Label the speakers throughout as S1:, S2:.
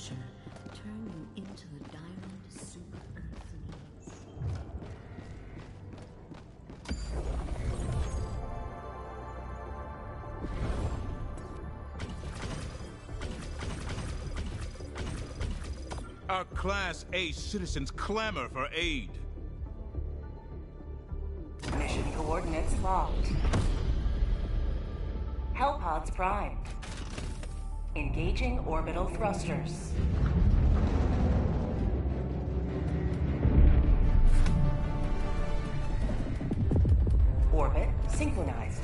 S1: structure, turning into the diamond super Earth needs.
S2: Our Class A citizens clamor for aid.
S3: Mission coordinates locked. Hellpods primed. Engaging orbital thrusters. Orbit synchronized.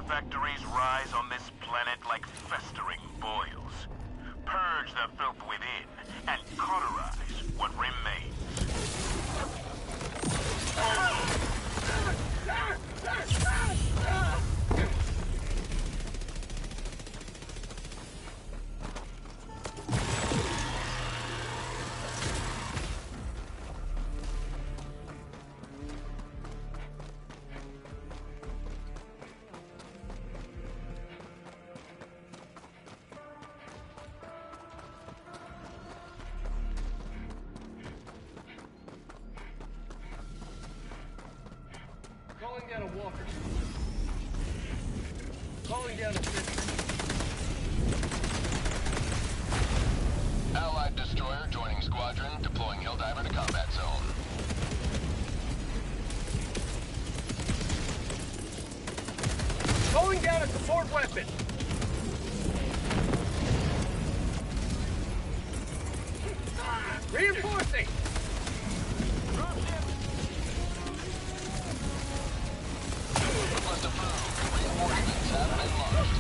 S4: Factories rise on this planet like festering boils. Purge the filth within and cauterize what remains.
S5: Calling down a walker. Calling down a sentry.
S6: Allied destroyer joining squadron, deploying Helldiver to combat zone.
S5: Calling down a support weapon. Reinforcing.
S6: Request approved. Reinforcements have been launched.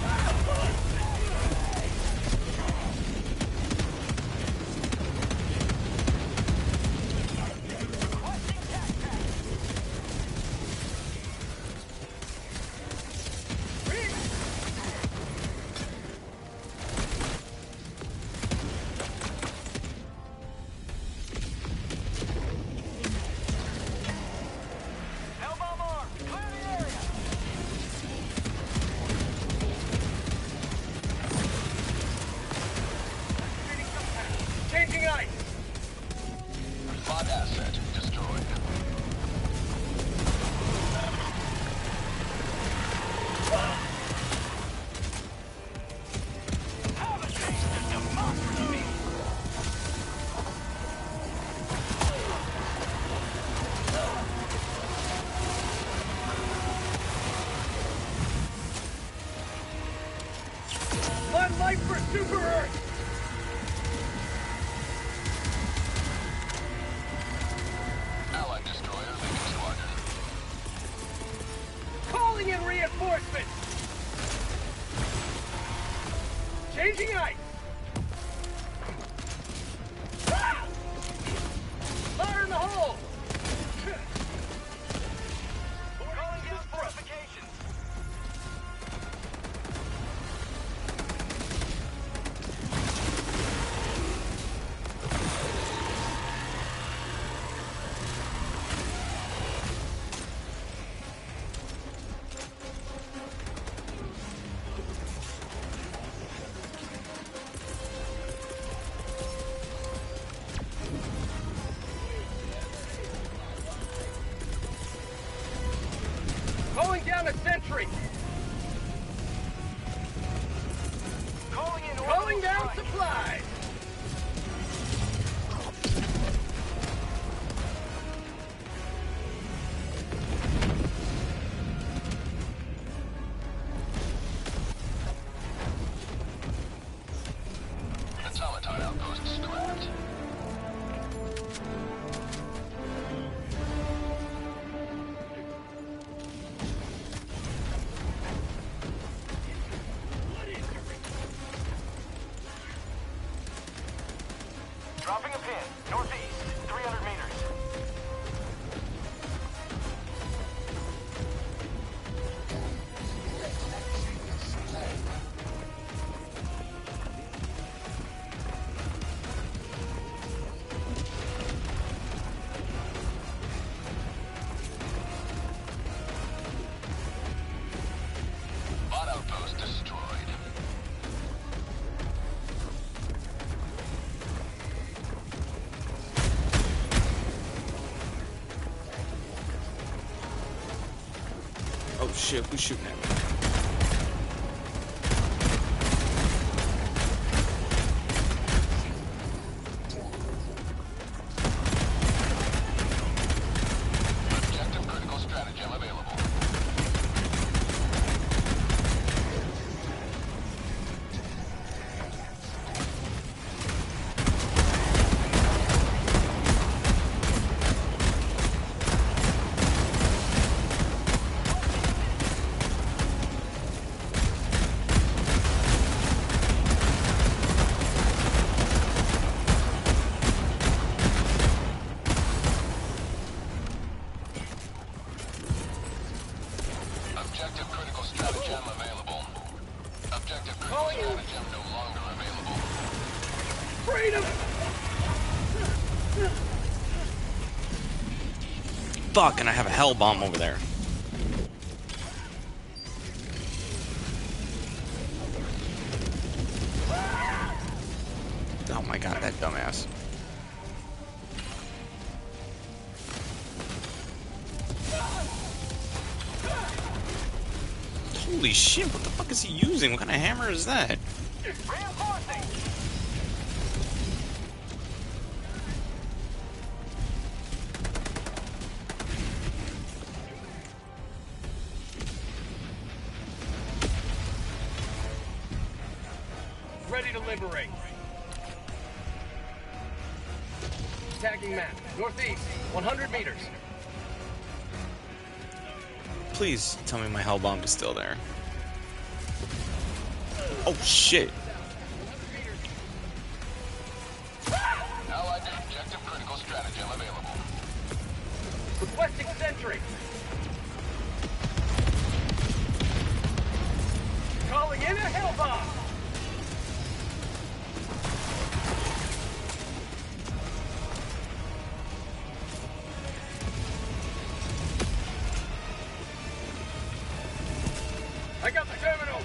S5: Changing ice.
S6: Bot asset destroyed.
S4: Have a taste of democracy!
S5: One life for Super Earth.
S6: Allied destroyer leaving squadron.
S5: Calling in reinforcements. Changing ice. Fire in the hole.
S4: Calling down fortifications!
S5: Calling down a sentry. Calling down supplies. Dropping a pin. Northeast. 300 meters.
S6: Bot outpost destroyed.
S7: Oh shit, who's shooting at me?
S6: Objective critical stratagem available. Objective critical stratagem available. Objective critical stratagem no longer available.
S5: Freedom!
S7: Fuck, and I have a hell bomb over there. Oh my god, that dumbass. Holy shit, what the fuck is he using? What kind of hammer is that?
S5: Reinforcing! Ready to liberate. Tagging map. Northeast. 100 meters.
S7: Please tell me my hell bomb is still there. Oh shit.
S6: Allied objective critical stratagem available.
S5: Requesting sentry. Calling in a hell bomb. I got the terminal.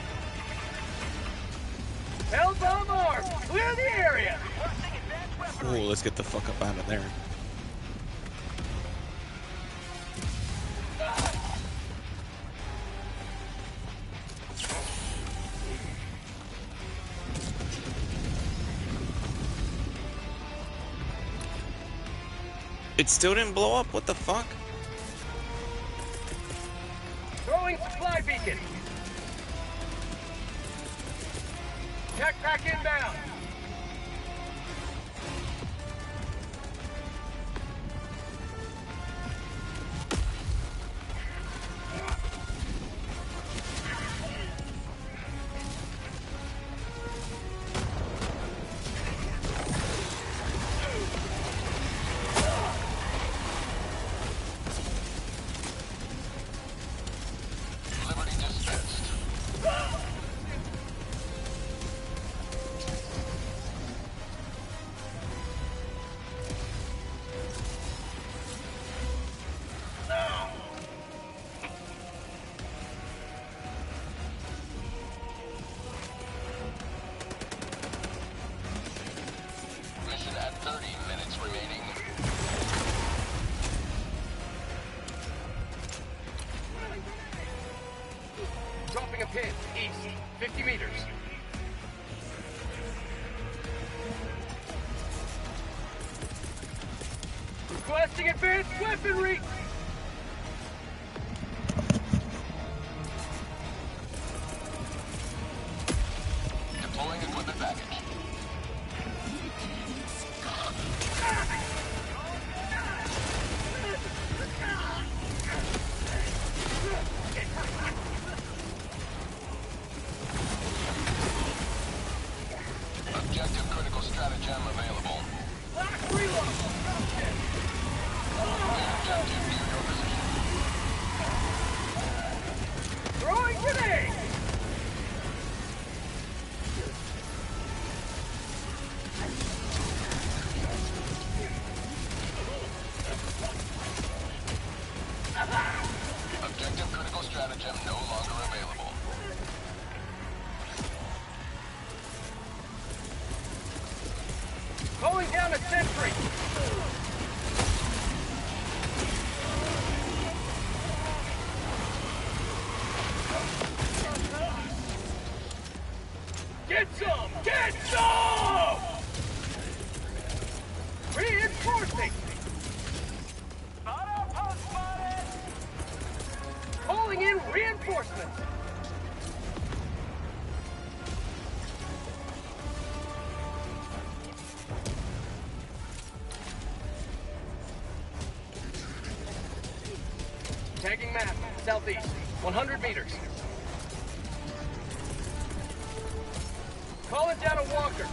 S5: Hell bomb armed. Clear the area.
S7: Oh, let's get the fuck up out of there. It still didn't blow up? What the fuck?
S5: Throwing supply beacon. Backpack inbound.
S6: Liberty dispensed. Mission at 30 minutes remaining.
S5: Dropping a pin. East. 50 meters. Requesting advanced weaponry.
S6: Deploying equipment package. Objective critical stratagem available. stratagem no longer available.
S5: Calling down a sentry. Get some! Get some! Reinforcing! Calling in reinforcements! Tagging map, southeast, 100 meters. Calling down a walker.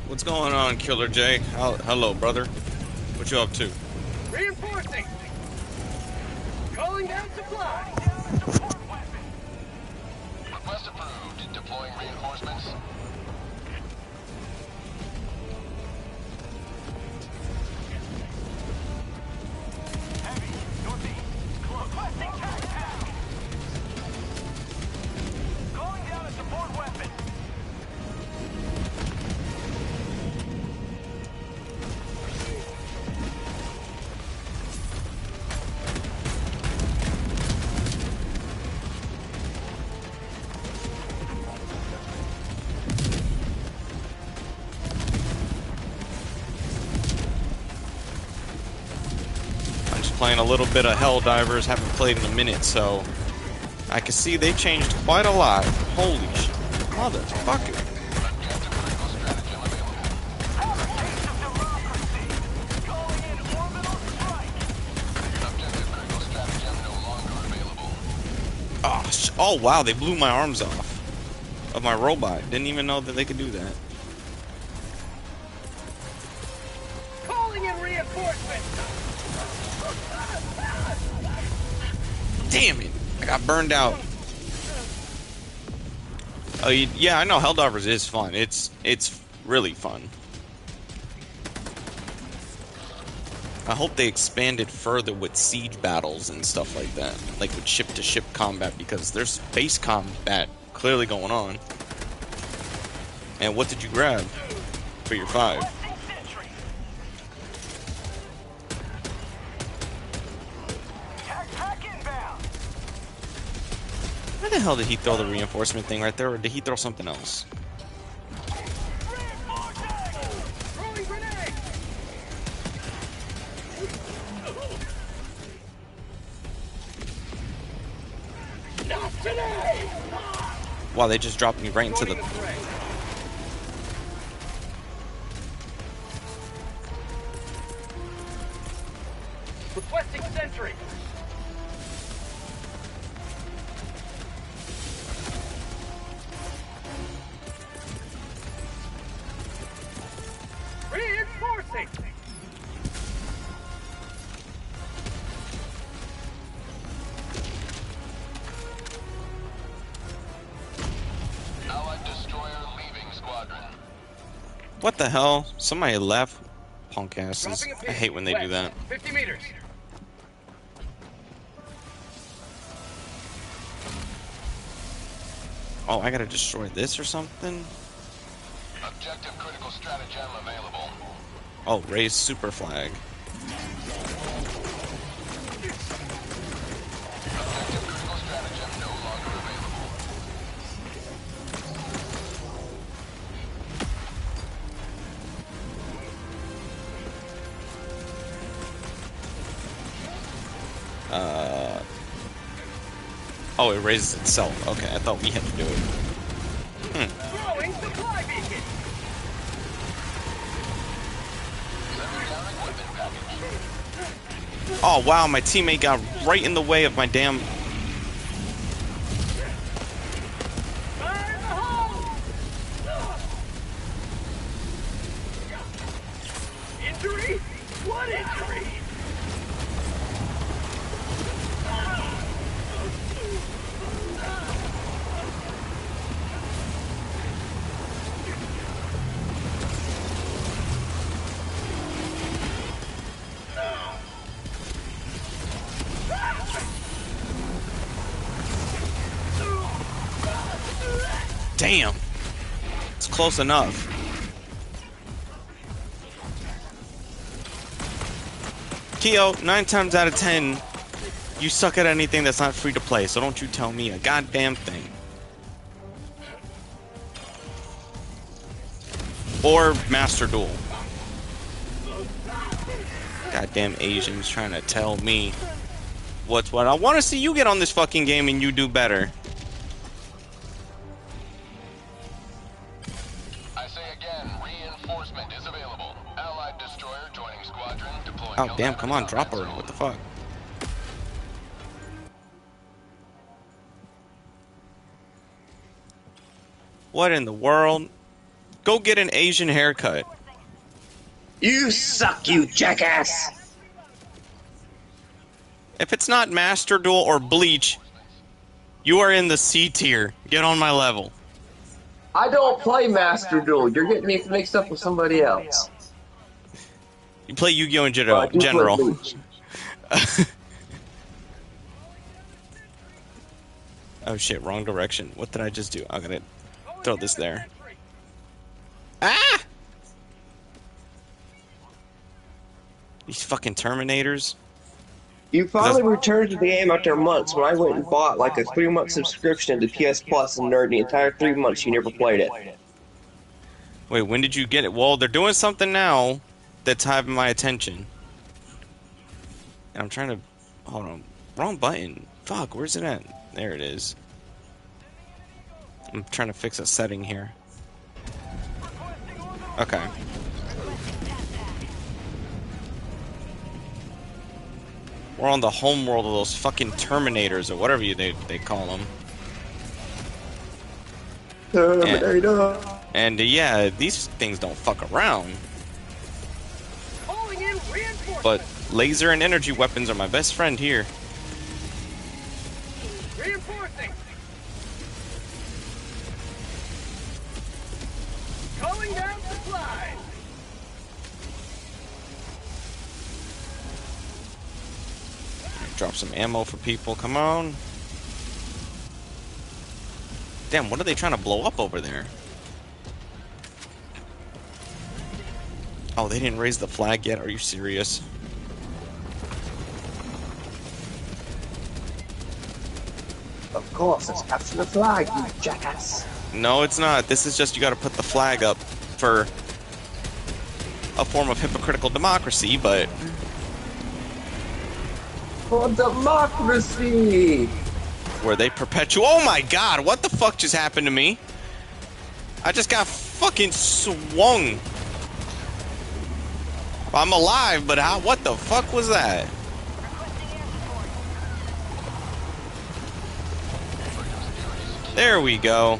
S7: What's going on, Killer J? Hello, brother. What you up to?
S5: Reinforcing! Calling down supply!
S6: Request approved. Deploying reinforcements.
S7: Playing a little bit of Helldivers, haven't played in a minute, so I can see they changed quite a lot. Holy shit. Motherfucker. Oh wow, they blew my arms off of my robot. Didn't even know that they could do that.
S5: Calling in reinforcements!
S7: Damn it! I got burned out. Oh, yeah, I know Helldivers is fun. It's really fun. I hope they expand it further with siege battles and stuff like that, like with ship-to-ship combat, because there's space combat clearly going on. And what did you grab for your 5? Where the hell did he throw the reinforcement thing right there, or did he throw something else? Wow, they just dropped me right into the...
S5: Requesting sentry. Reinforcing.
S6: Allied destroyer leaving squadron.
S7: What the hell? Somebody left? Punk asses. I hate when they do that.
S5: 50 meters.
S7: Oh, I gotta destroy this or something?
S6: Objective critical stratagem available.
S7: Oh, raise super flag.
S6: Objective critical stratagem no longer available.
S7: Oh, it raises itself. Okay, I thought we had to do it.
S5: Throwing supply beacon.
S6: Sending down equipment package.
S7: Oh, wow, my teammate got right in the way of my damn...
S5: Fire in the hole. Injury? What injury?
S7: Damn. It's close enough. Keo, 9 times out of 10, you suck at anything that's not free to play, so don't you tell me a goddamn thing. Or Master Duel. Goddamn Asians trying to tell me what's what. I want to see you get on this fucking game and you do better.
S6: I say again, reinforcement is available. Allied destroyer joining squadron, deploying.
S7: Oh damn, come on, drop her. What the fuck? What in the world? Go get an Asian haircut.
S8: You suck, you jackass!
S7: If it's not Master Duel or Bleach, you are in the C tier. Get on my level.
S8: I don't play Master Duel. You're getting me mixed up with somebody else.
S7: You play Yu-Gi-Oh! in
S8: I do play
S7: general.
S8: Bleach.
S7: Oh shit, wrong direction. What did I just do? I'm gonna throw this there. Ah! These fucking Terminators.
S8: You finally returned to the game after months when I went and bought like a 3-month subscription to PS Plus and nerd the entire 3 months you never played it.
S7: Wait, when did you get it? Well, they're doing something now that's having my attention. And I'm trying to... Hold on. Wrong button. Fuck, where's it at? There it is. I'm trying to fix a setting here. Okay. We're on the home world of those fucking Terminators or whatever they call them.
S8: Terminator.
S7: And yeah, these things don't fuck around. But laser and energy weapons are my best friend here.
S5: Reinforcing. Calling down supplies.
S7: Drop some ammo for people. Come on. Damn, what are they trying to blow up over there? Oh, they didn't raise the flag yet? Are you serious?
S8: Of course, it's capture the flag, you jackass.
S7: No, it's not. This is just you gotta put the flag up for a form of hypocritical democracy, but...
S8: For democracy!
S7: Where they perpetuate... Oh my god, what the fuck just happened to me? I just got fucking swung. I'm alive, but how? What the fuck was that? There we go.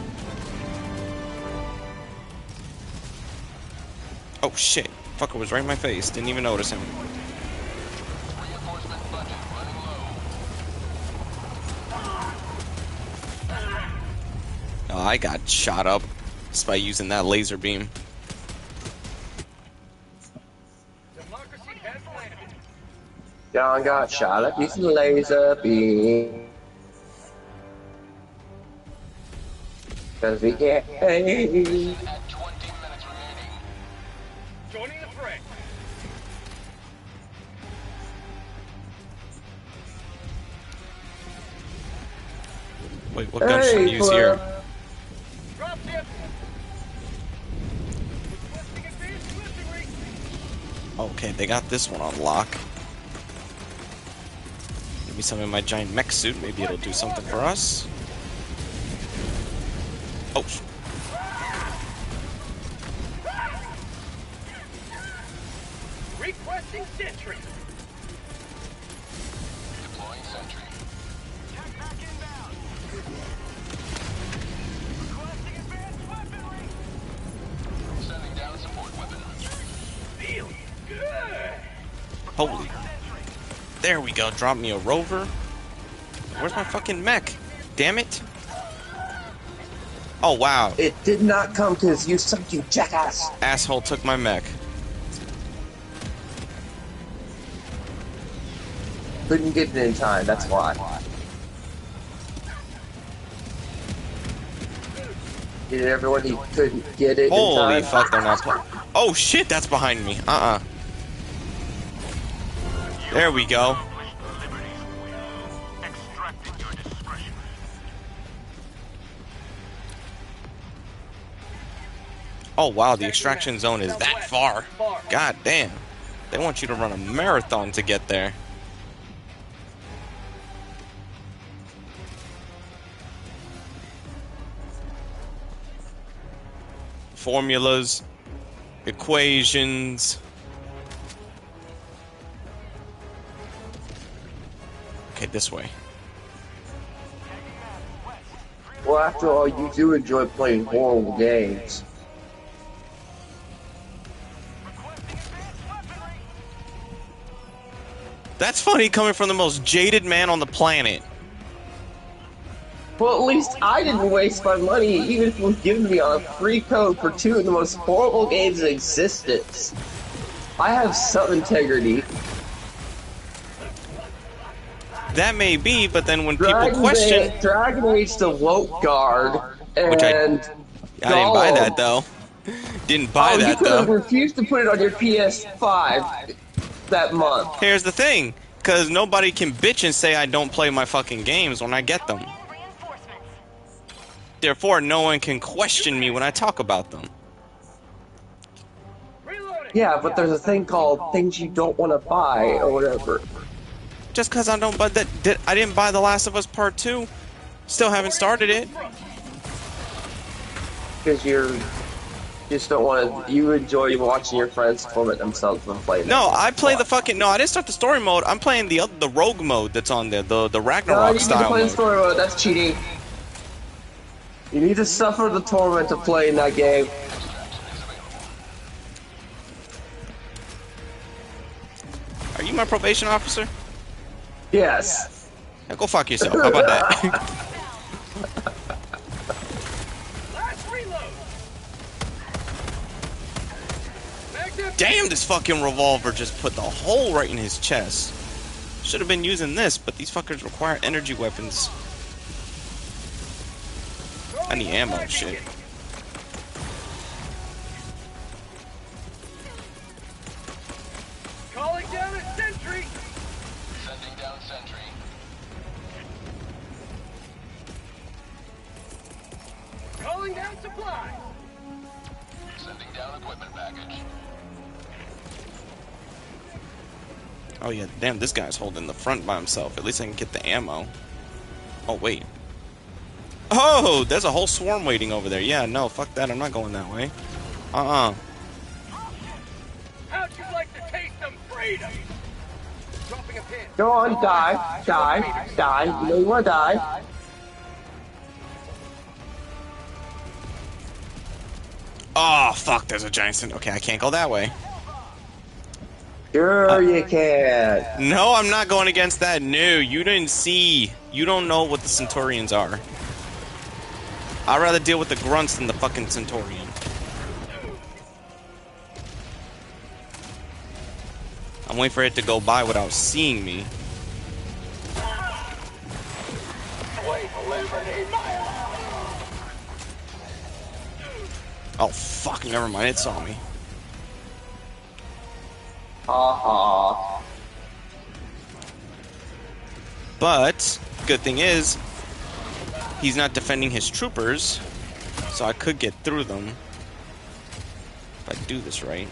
S7: Oh shit. Fucker was right in my face. Didn't even notice him.
S6: Reinforcement budget running low.
S7: Oh, I got shot up just by using that laser beam.
S5: Democracy has landed.
S8: John got shot up using laser beam. Cause we get paid.
S6: At 20 minutes remaining.
S5: Joining the fray.
S7: Wait, what gun should I use here?
S5: Drop ship. Requesting advanced weaponry.
S7: Okay, they got this one on lock. Give me some in my giant mech suit. Maybe it'll do something for us. Oh,
S5: Requesting sentry.
S6: Deploying sentry.
S5: Check back inbound. Requesting advanced weaponry.
S6: Sending down support weapon.
S5: Feeling good.
S7: holy. There we go. Drop me a rover. Where's my fucking mech? Damn it. Oh, wow.
S8: It did not come because you suck, you jackass.
S7: Asshole took my mech.
S8: Couldn't get it in time, that's why. Did everyone he couldn't get it in
S7: Holy
S8: time?
S7: fuck, they're not playing. Oh shit, that's behind me. There we go.
S4: Accomplished Liberty's will, extracting your discretion.
S7: Oh wow, the extraction zone is that far. God damn. They want you to run a marathon to get there. Formulas, equations. Okay, this way.
S8: Well, after all, you do enjoy playing horrible games.
S7: That's funny coming from the most jaded man on the planet.
S8: Well, at least I didn't waste my money, even if it was given to me on a free code for two of the most horrible games in existence. I have some integrity.
S7: That may be, but then when people question...
S8: Dragon Age the Woke Guard, and...
S7: Which I didn't buy that, though. Didn't buy that,
S8: you could have
S7: though.
S8: refused to put it on your PS5 that month.
S7: Here's the thing, because nobody can bitch and say I don't play my fucking games when I get them. Therefore, no one can question me when I talk about them.
S8: Yeah, but there's a thing called things you don't want to buy, or whatever.
S7: Just because I don't buy that... I didn't buy The Last of Us Part 2. Still haven't started it.
S8: Because you just don't want to... You enjoy watching your friends torment themselves when playing.
S7: No, I play the fucking... No, I didn't start the story mode. I'm playing the rogue mode that's on there. The Ragnarok style
S8: No, you need to play
S7: mode.
S8: the story mode. That's cheating. You need to suffer the torment to play in that game.
S7: Are you my probation officer?
S8: Yes.
S7: Yeah, go fuck yourself. How about that? Damn, this fucking revolver just put the hole right in his chest. Should have been using this, but these fuckers require energy weapons. I need ammo, shit.
S5: Calling down a sentry.
S6: Sending down sentry.
S5: Calling down supplies.
S6: Sending down equipment package.
S7: Oh yeah, damn, this guy's holding the front by himself. At least I can get the ammo. Oh, wait. Oh, there's a whole swarm waiting over there. Yeah, no, fuck that. I'm not going that way.
S5: How'd you like to taste some freedom? Dropping a pin.
S8: Go on, die. Die. Die. You know you want to die.
S7: Oh, fuck, there's a giant centaur. Okay, I can't go that way.
S8: Sure you can.
S7: No, I'm not going against that. No, you didn't see. You don't know what the Centaurians are. I'd rather deal with the grunts than the fucking Centaurian. I'm waiting for it to go by without seeing me. Oh, fuck, never mind. It saw me.
S8: Ha
S7: But, good thing is, he's not defending his troopers, so I could get through them. If I do this right.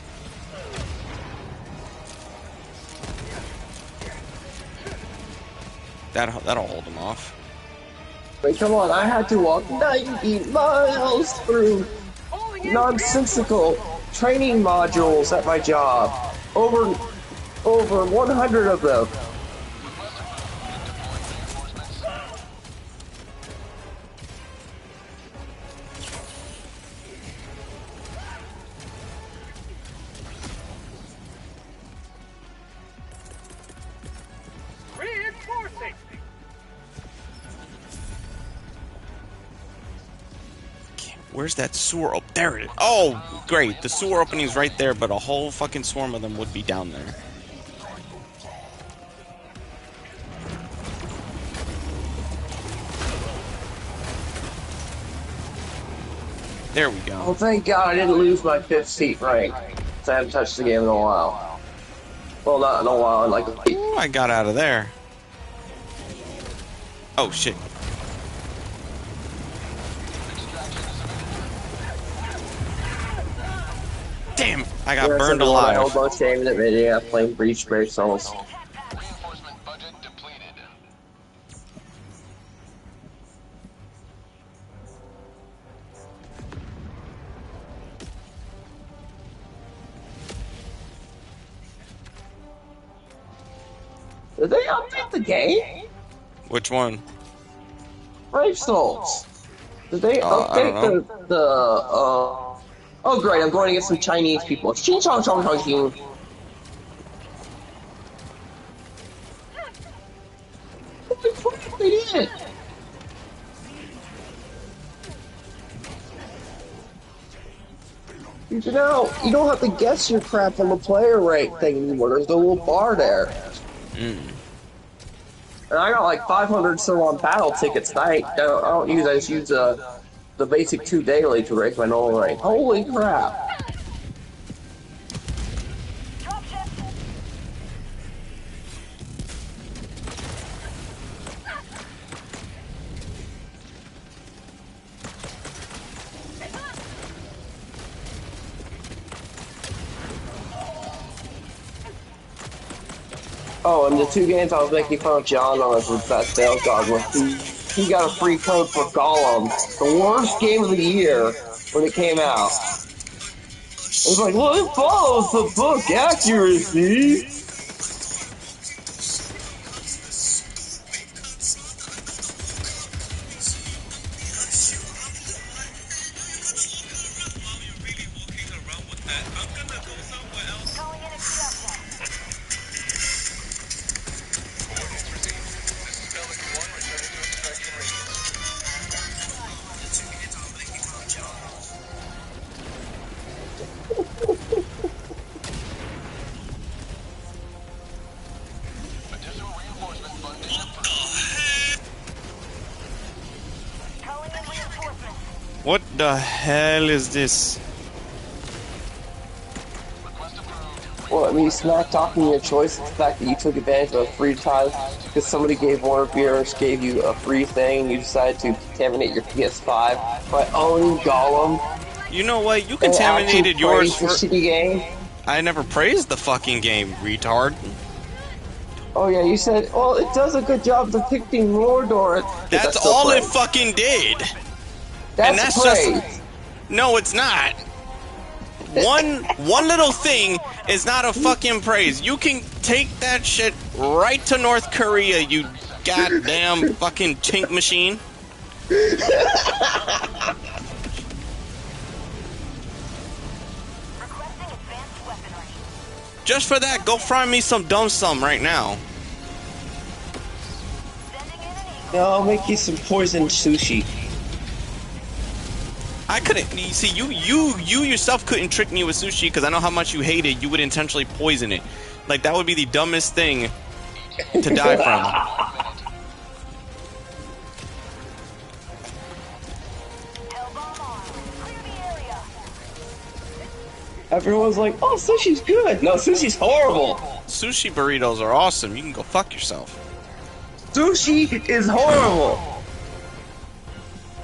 S7: That'll hold him off.
S8: Wait, come on, I had to walk 90 miles through nonsensical training modules at my job. Over 100 of them.
S5: Reinforcing.
S7: Where's that sewer? Oh, there it is. Oh, great. The sewer opening's right there, but a whole fucking swarm of them would be down there. There we
S8: Oh,
S7: go.
S8: thank God I didn't lose my 5th seat rank. So I haven't touched the game in a while. Well, not in a while, in like a week.
S7: Ooh, I got out of there. Oh shit. Damn, I got burned
S8: I
S7: alive.
S8: held no shame in the video, playing Breach Break Souls.
S6: Reinforcement budget depleted.
S8: Did they update the game?
S7: Which one?
S8: Brave Souls. Did they
S7: I don't
S8: update the oh great, I'm going to get some Chinese people. Xing chong chong chong xing. Holy crap, they did! You know, you don't have to guess your crap on the player rate thing anymore. There's the little bar there.
S7: Mm.
S8: And I got like 500 some on battle tickets. I don't use. I just use the basic 2 daily to raise my normal rank. Holy crap! Oh, and the 2 games I was making fun of John on was that sales dog with he got a free code for Gollum, the worst game of the year when it came out. It was like, well, it follows the book accuracy.
S7: What the hell is this?
S8: Well, I mean, smack talking your choice. The fact that you took advantage of a free time because somebody gave one of yours, gave you a free thing, and you decided to contaminate your PS5 by owning Gollum.
S7: You know what? You contaminated yours for...
S8: shitty game.
S7: I never praised the fucking game, retard.
S8: Oh yeah, you said, well, it does a good job depicting Mordor.
S7: That's all it fucking did.
S8: That's praise.
S7: Just... No, it's not. One little thing is not a fucking praise. You can take that shit right to North Korea, you goddamn fucking chink machine. Just for that, go fry me some dumb sum right now.
S8: No, I'll make you some poisoned sushi.
S7: I couldn't. You see, you yourself couldn't trick me with sushi because I know how much you hate it. You would intentionally poison it. Like that would be the dumbest thing to die from.
S8: Everyone's like, "Oh, sushi's good." No, sushi's horrible.
S7: Sushi burritos are awesome. You can go fuck yourself.
S8: Sushi is horrible.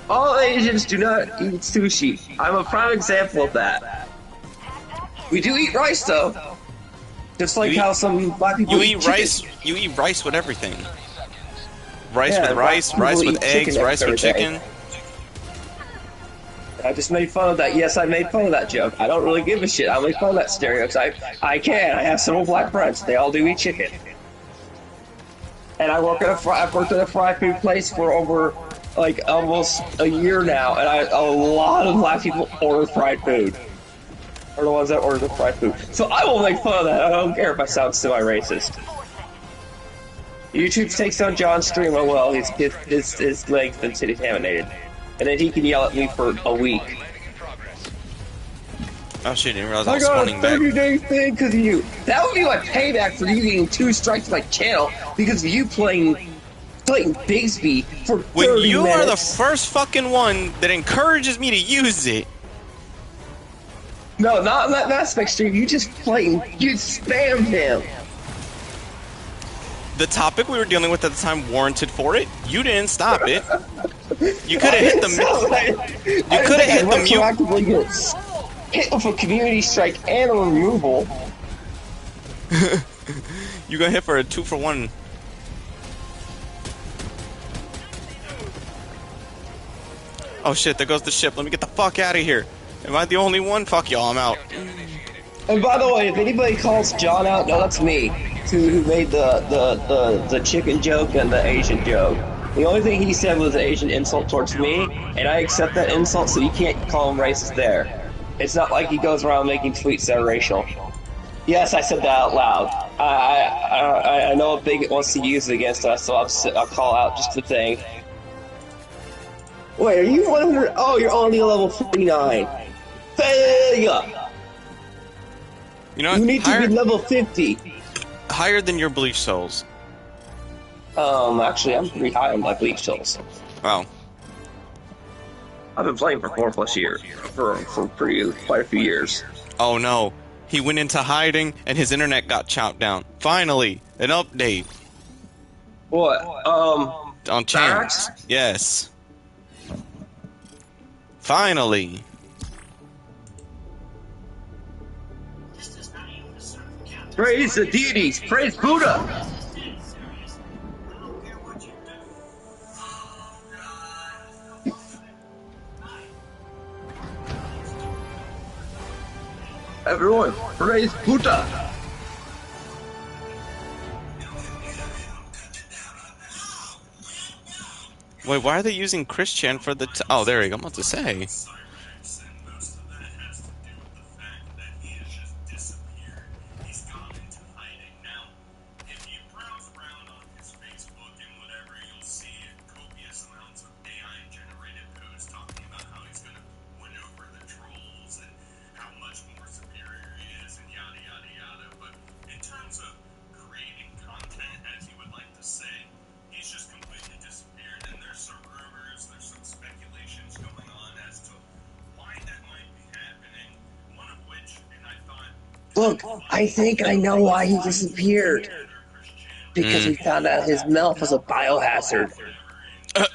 S8: All Asians do not eat sushi. I'm a prime example of that. We do eat rice, though. Just like how some black people eat chicken.
S7: Rice. You eat rice with everything. Rice
S8: Yeah,
S7: with rice, rice with eggs, rice with chicken.
S8: I just made fun of that. Yes, I made fun of that joke. I don't really give a shit. I make fun of that stereotype. I can. I have several black friends. They all do eat chicken. And I work at I've worked at a fried food place for over, like, almost a year now, and a lot of black people order fried food. Are the ones that order the fried food. So I will make fun of that. I don't care if I sound semi-racist. YouTube takes down John's stream. Oh well, his leg's been contaminated. And then he can yell at me for a week.
S7: Oh shit, I didn't realize I
S8: I
S7: was
S8: got a
S7: spawning back.
S8: 30-day thing because of you. That would be my payback for you getting 2 strikes to my channel because of you playing Bigsby for 30
S7: When you
S8: minutes.
S7: are the first fucking one that encourages me to use it,
S8: No, not in that aspect, Steve. You just you spammed him.
S7: The topic we were dealing with at the time warranted for it. You didn't stop it. You could have hit the mute. You could have hit the mute.
S8: Retroactively gets hit with a community strike and a removal.
S7: You got hit for a 2-for-1. Oh shit, there goes the ship. Let me get the fuck out of here. Am I the only one? Fuck y'all, I'm out.
S8: And by the way, if anybody calls John out, no, that's me, who made the chicken joke and the Asian joke. The only thing he said was an Asian insult towards me, and I accept that insult, so you can't call him racist there. It's not like he goes around making tweets that are racial. Yes, I said that out loud. I know how big it wants to use it against us, so I'll call out just the thing. Wait, are you 100? Oh, you're only level 49. Failure!
S7: You know what?
S8: You need to be level 50.
S7: Higher than your bleach souls.
S8: Actually, I'm pretty high on my bleach souls.
S7: Wow.
S8: I've been playing for 4+ years. For quite a few years.
S7: Oh no. He went into hiding and his internet got chopped down. Finally, an update.
S8: What?
S7: On chance. Yes. Finally.
S8: Praise the deities! Praise Buddha! Everyone, praise Buddha!
S7: Wait, why are they using Christian for the oh, there we go. I'm about to say.
S8: Look, I think I know why he disappeared. Because we found out his mouth was a biohazard. Tell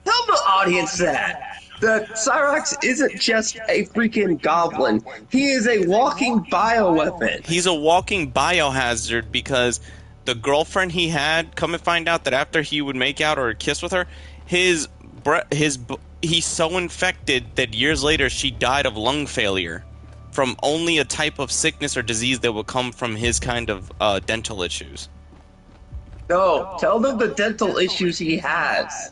S8: the audience that Cyrax isn't just a freaking goblin. He is a walking bioweapon.
S7: He's a walking biohazard because the girlfriend he had, come and find out that after he would make out or kiss with her, he's so infected that years later she died of lung failure from only a type of sickness or disease that would come from his kind of dental issues.
S8: No, tell them the dental issues he has.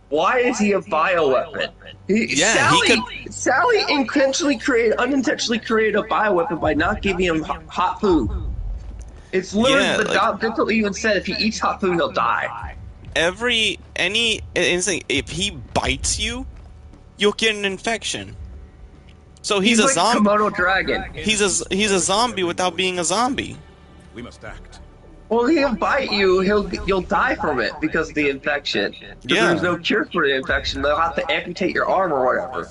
S8: Why is he a bioweapon? Sally unintentionally created a bioweapon by not giving him hot food. It's literally the dental even said if he eats hot food, he'll die.
S7: If he bites you, you'll get an infection. So he's a
S8: like
S7: zombie.
S8: Komodo dragon.
S7: He's a zombie without being a zombie.
S2: We must act.
S8: Well, he'll bite you. You'll die from it because of the infection.
S7: Yeah.
S8: There's no cure for the infection. They'll have to amputate your arm or whatever.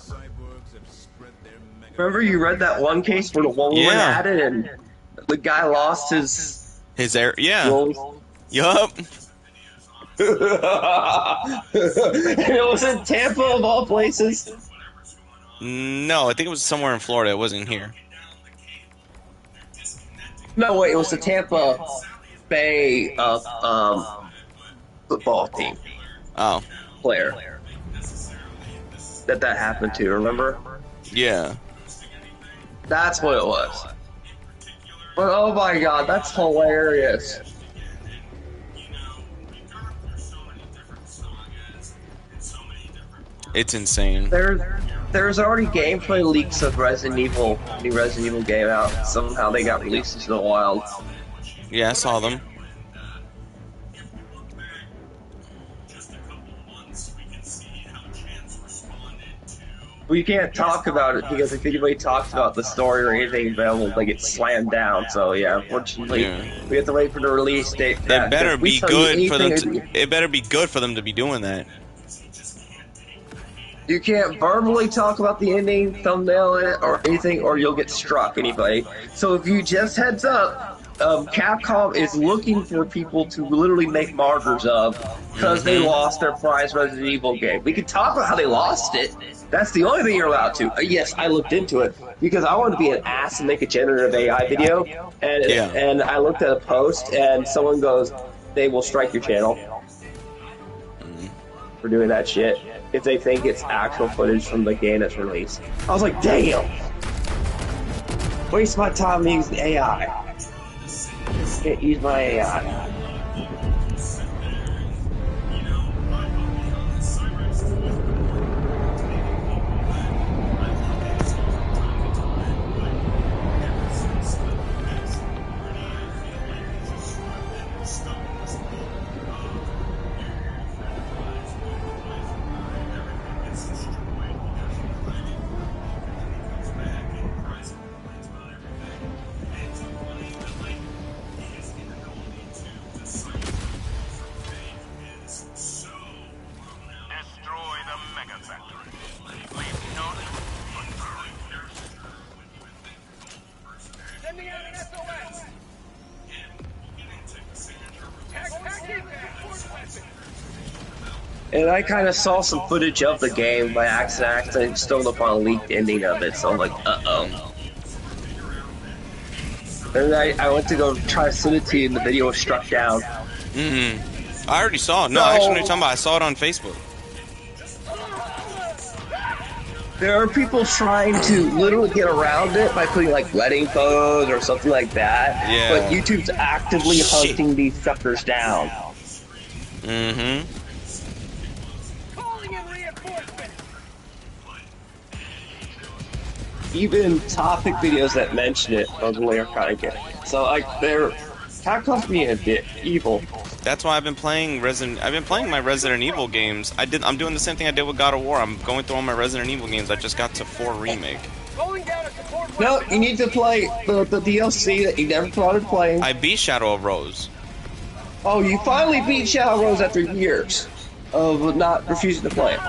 S8: Remember, you read that one case where the woman had it and the guy lost his
S7: air. Yeah. Yup.
S8: And it was in Tampa of all places.
S7: No, I think it was somewhere in Florida. It wasn't here.
S8: No, wait, it was the Tampa Bay football team.
S7: Oh.
S8: Player. That happened to, remember?
S7: Yeah.
S8: That's what it was. But oh my god, that's hilarious.
S7: It's insane.
S8: There's already gameplay leaks of Resident Evil, new Resident Evil game out. Somehow they got released into the wild.
S7: Yeah, I saw them.
S8: We can't talk about it because if anybody talks about the story or anything, they get slammed down. So yeah, unfortunately, we have to wait for the release date.
S7: It better be good for them. It better be good for them to be doing that.
S8: You can't verbally talk about the ending, thumbnail it, or anything, or you'll get struck, anybody. So if you just heads up, Capcom is looking for people to literally make martyrs of because they lost their prize Resident Evil game. We can talk about how they lost it. That's the only thing you're allowed to. Yes, I looked into it because I wanted to be an ass and make a generative AI video, and I looked at a post and someone goes, "They will strike your channel for doing that shit if they think it's actual footage from the game that's released." I was like, damn! Waste my time using AI. Can't use my AI. And I kind of saw some footage of the game by accident and stumbled upon a leaked ending of it, so I'm like, uh-oh. And I went to go try to send it to you, and the video was struck down.
S7: I already saw it. No, actually, what you're talking about, I saw it on Facebook.
S8: There are people trying to literally get around it by putting, like, wedding photos or something like that.
S7: Yeah.
S8: But YouTube's actively hunting these suckers down. Even topic videos that mention it supposedly are kind of good. So, like, Capcom's being a bit evil.
S7: That's why I've been playing my Resident Evil games. I'm doing the same thing I did with God of War. I'm going through all my Resident Evil games. I just got to 4 Remake.
S8: No, you need to play the DLC that you never started playing.
S7: I beat Shadow of Rose.
S8: Oh, you finally beat Shadow of Rose after years of not refusing to play it.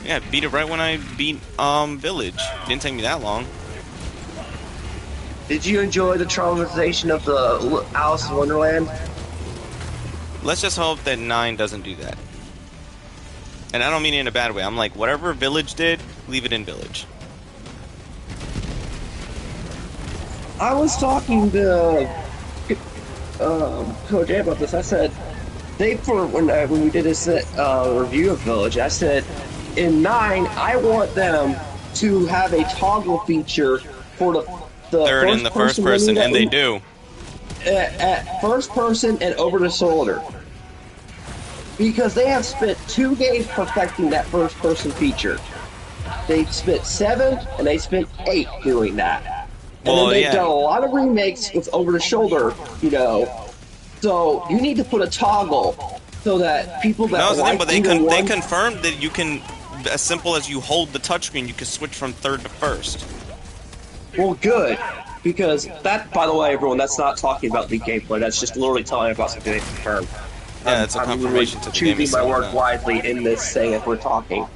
S7: Yeah, I beat it right when I beat Village. Didn't take me that long.
S8: Did you enjoy the traumatization of the Alice in Wonderland?
S7: Let's just hope that 9 doesn't do that. And I don't mean it in a bad way. I'm like, whatever Village did, leave it in Village.
S8: I was talking to Coach A about this. I said, when we did this review of Village, I said, in 9, I want them to have a toggle feature for the
S7: third and the first person, and they do.
S8: At first person and over the shoulder. Because they have spent 2 days perfecting that first person feature. They spent 7 and they spent 8 doing that. And then they've done a lot of remakes with over the shoulder, you know. So you need to put a toggle so that people that
S7: they confirmed that you can, as simple as you hold the touchscreen, you can switch from third to first.
S8: Well, good, because that, by the way, everyone, that's not talking about the gameplay. That's just literally telling about something they confirmed.
S7: Yeah, it's a confirmation to the game.
S8: I'm choosing my words wisely in this thing if we're talking.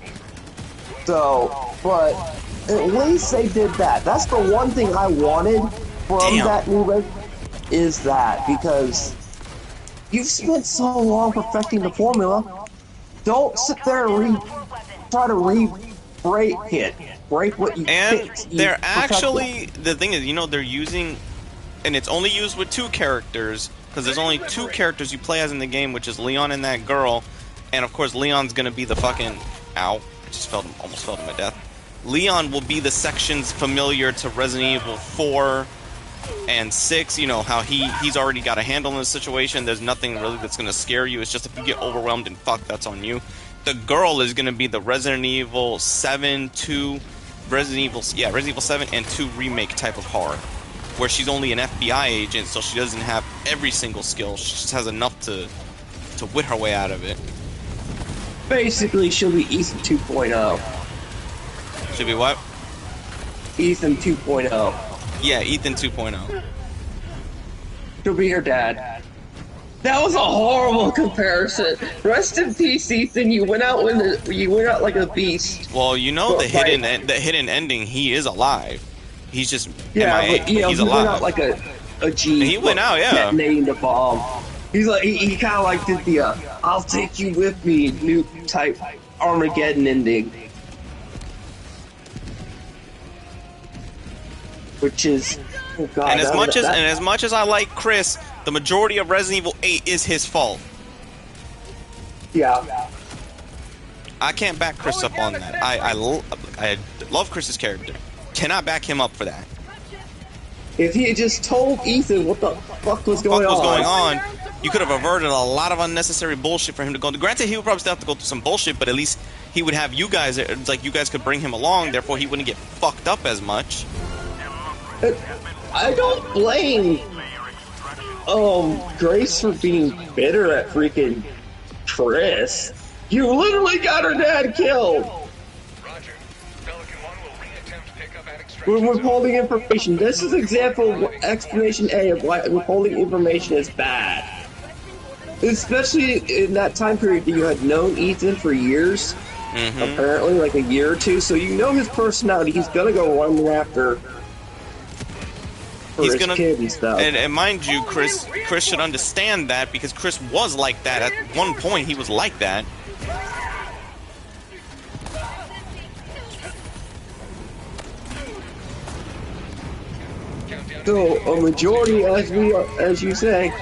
S8: So, but at least they did that. That's the one thing I wanted from that new red is that, because you've spent so long perfecting the formula. Don't sit there and try to re-break it. Break what you fixed.
S7: And they're actually, the thing is, you know, they're using, and it's only used with 2 characters, because there's only 2 characters you play as in the game, which is Leon and that girl, and of course Leon's gonna be the fucking, ow, I just almost fell to my death. Leon will be the sections familiar to Resident Evil 4 and 6, you know, how he's already got a handle on the situation, there's nothing really that's gonna scare you, it's just if you get overwhelmed and fuck, that's on you. The girl is gonna be the Resident Evil 7, 2, Resident Evil 7 and 2 remake type of horror, where she's only an FBI agent, so she doesn't have every single skill. She just has enough to wit her way out of it.
S8: Basically, she'll be Ethan 2.0.
S7: She'll be what?
S8: Ethan 2.0.
S7: Yeah, Ethan 2.0.
S8: She'll be her dad. That was a horrible comparison. Rest in peace, Ethan. You went out like a beast.
S7: Well, you know
S8: But,
S7: the hidden ending. He is alive. He's just
S8: yeah,
S7: MIA,
S8: but you know,
S7: he's
S8: he
S7: alive.
S8: went out like a G.
S7: He went out, yeah.
S8: Detonating the bomb. He's like he kind of like did the "I'll take you with me" nuke type Armageddon ending, which is oh god.
S7: And as much as I like Chris, the majority of Resident Evil 8 is his fault.
S8: Yeah.
S7: I can't back Chris up on that. I love Chris's character. Cannot back him up for that.
S8: If he had just told Ethan what the fuck was going on,
S7: you could have averted a lot of unnecessary bullshit for him to go. Granted, he would probably still have to go through some bullshit, but at least he would have you guys. It's like you guys could bring him along. Therefore, he wouldn't get fucked up as much.
S8: I don't blame Grace for being bitter at freaking Chris. You literally got her dad killed.
S6: Roger. Pelican 1 will re-attempt pickup at extraction.
S8: We're withholding information. This is example of explanation A of why withholding information is bad. Especially in that time period that you had known Ethan for years. Apparently, like a year or two. So you know his personality. He's gonna go run after his kid and stuff.
S7: And mind you, Chris should understand that because Chris was like that. At one point, he was like that.
S8: So a majority, as you say,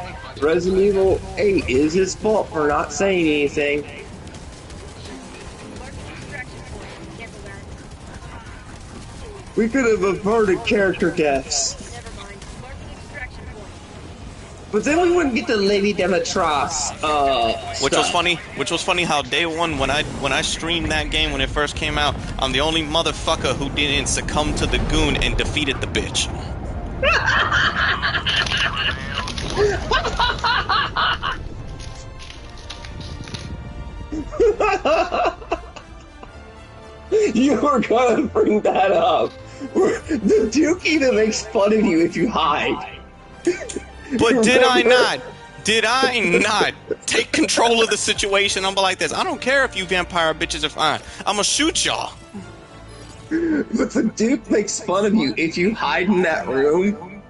S8: Resident Evil 8 is his fault for not saying anything. We could have averted character deaths. But then we wouldn't get the Lady Demetras
S7: Which was funny how day one when I streamed that game when it first came out, I'm the only motherfucker who didn't succumb to the goon and defeated the bitch.
S8: You were gonna bring that up. The Duke even makes fun of you if you hide.
S7: But did I not? Did I not take control of the situation? I'm like this. I don't care if you vampire bitches are fine. I'm gonna shoot y'all.
S8: But the Duke makes fun of you if you hide in that room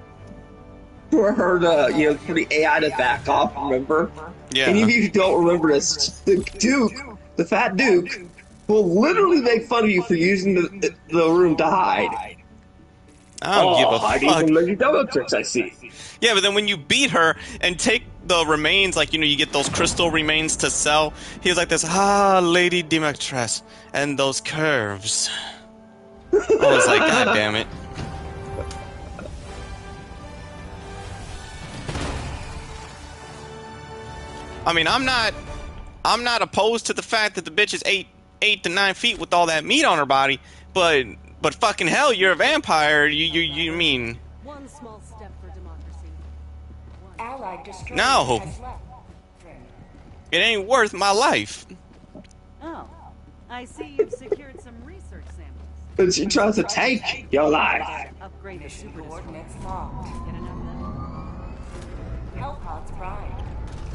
S8: for her to, for the AI to back off, remember?
S7: Yeah.
S8: Any of you who don't remember this, the Duke, the fat Duke, will literally make fun of you for using the room to hide.
S7: I don't give a fuck.
S8: Some Lady Demetras, I see.
S7: Yeah, but then when you beat her and take the remains, like, you get those crystal remains to sell, he was like this, Lady Demetras, and those curves. I was like, God damn it. I mean, I'm not opposed to the fact that the bitch is 8 to 9 feet with all that meat on her body, but fucking hell, you're a vampire. You mean?
S9: One small step for democracy.
S3: Allied destroyer
S7: No.
S3: has left.
S7: It ain't worth my life.
S9: Oh, I see you've secured some research samples.
S8: But she tries to take your life.
S9: Upgrade the super
S3: Coordinates locked.
S9: Get enough of them?
S3: Hellpods prime.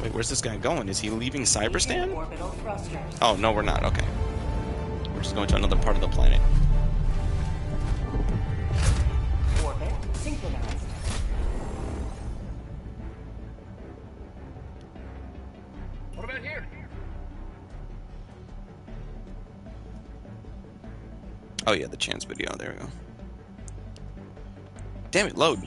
S7: Wait, where's this guy going? Is he leaving Cyberstan?
S3: Orbital thrusters.
S7: Oh, no, we're not. Okay. We're just going to another part of the planet.
S3: Orbit synchronized.
S5: What about here?
S7: Oh, yeah, the chance video. There we go. Damn it, load.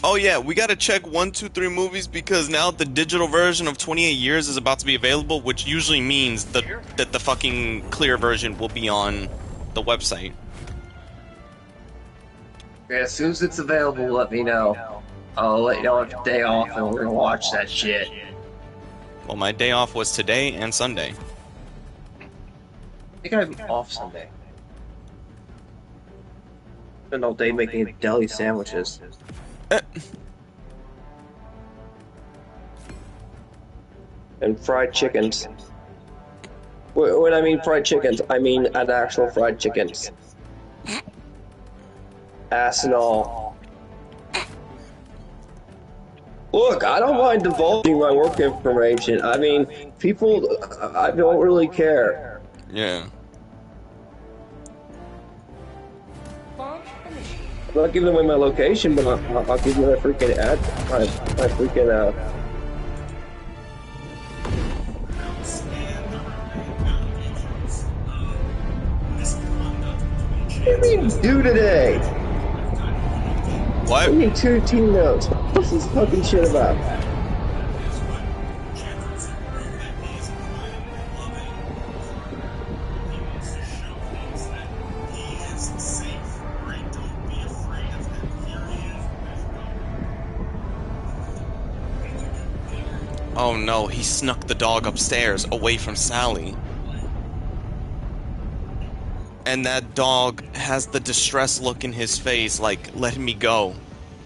S7: Oh yeah, we gotta check 1, 2, 3 movies because now the digital version of 28 Years is about to be available, which usually means that the fucking clear version will be on the website.
S8: Yeah, as soon as it's available, let me know. I'll let you know on day off and we're gonna watch that shit.
S7: Well, my day off was today and Sunday.
S8: I think I'm off Sunday. Spend all day making deli sandwiches. And fried chickens. When I mean fried chickens, I mean an actual fried chickens. Ass and all. Look, I don't mind divulging my work information. I mean, people, I don't really care.
S7: Yeah.
S3: Launch initiated.
S8: I'm not giving away my location, but I'll give you my freaking my freaking, What do you mean do today?
S7: What?
S8: We need 2 team notes. What's this fucking shit about?
S7: Oh no, he snuck the dog upstairs away from Sally. And that dog has the distressed look in his face, like, let me go.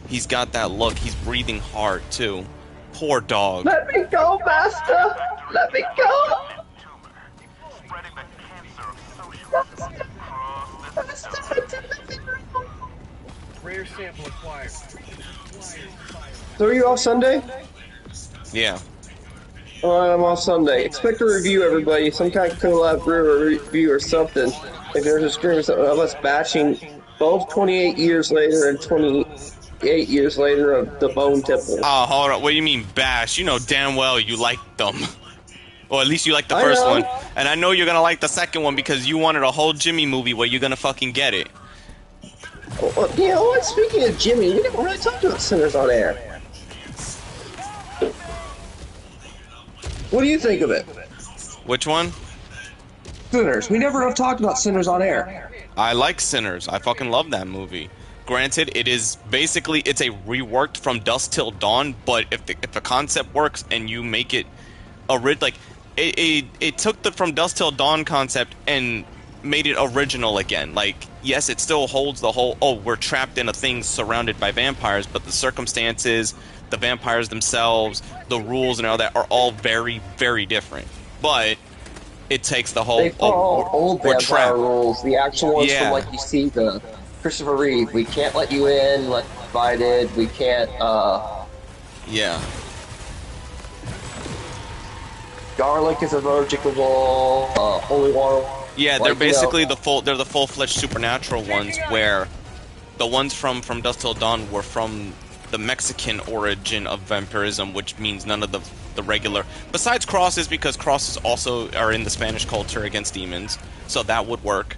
S7: He's got that look. He's breathing hard, too. Poor dog.
S8: Let me go, master! Let me go!
S4: Spreading the cancer of socialism across this zone.
S5: Rare sample acquired.
S8: So are you off Sunday?
S7: Yeah.
S8: Alright, I'm off Sunday. Expect a review, everybody. Some kind of collab review or something. If there's a stream of us bashing both 28 years later and 28 years later of the Bone Temple.
S7: Oh, hold on. What do you mean bash? You know damn well you liked them. Or at least you liked the first one. And I know you're gonna like the second one because you wanted a whole Jimmy movie where you're gonna fucking get it.
S8: Well, you know what? Speaking of Jimmy, we never really talked about Sinners on air. What do you think of it?
S7: Which one?
S8: Sinners. We never have talked about Sinners on air.
S7: I like Sinners. I fucking love that movie. Granted, it is basically, it's a reworked From Dusk Till Dawn, but if the concept works and you make it it took the From Dusk Till Dawn concept and made it original again. Like, yes, it still holds the whole, oh, we're trapped in a thing surrounded by vampires, but the circumstances, the vampires themselves, the rules and all that are all very, very different. But it takes the whole,
S8: They follow old
S7: we're
S8: vampire
S7: trapped.
S8: rules, the actual ones
S7: Yeah.
S8: from, like, you see the Christopher Reeve. We can't let you in, let divided, we can't,
S7: Yeah.
S8: garlic is allergicable, holy water.
S7: Yeah,
S8: like,
S7: they're basically
S8: you know,
S7: they're the full-fledged supernatural ones, where the ones from Dusk Till Dawn were from the Mexican origin of vampirism, which means none of the regular, besides crosses, because crosses also are in the Spanish culture against demons, so that would work.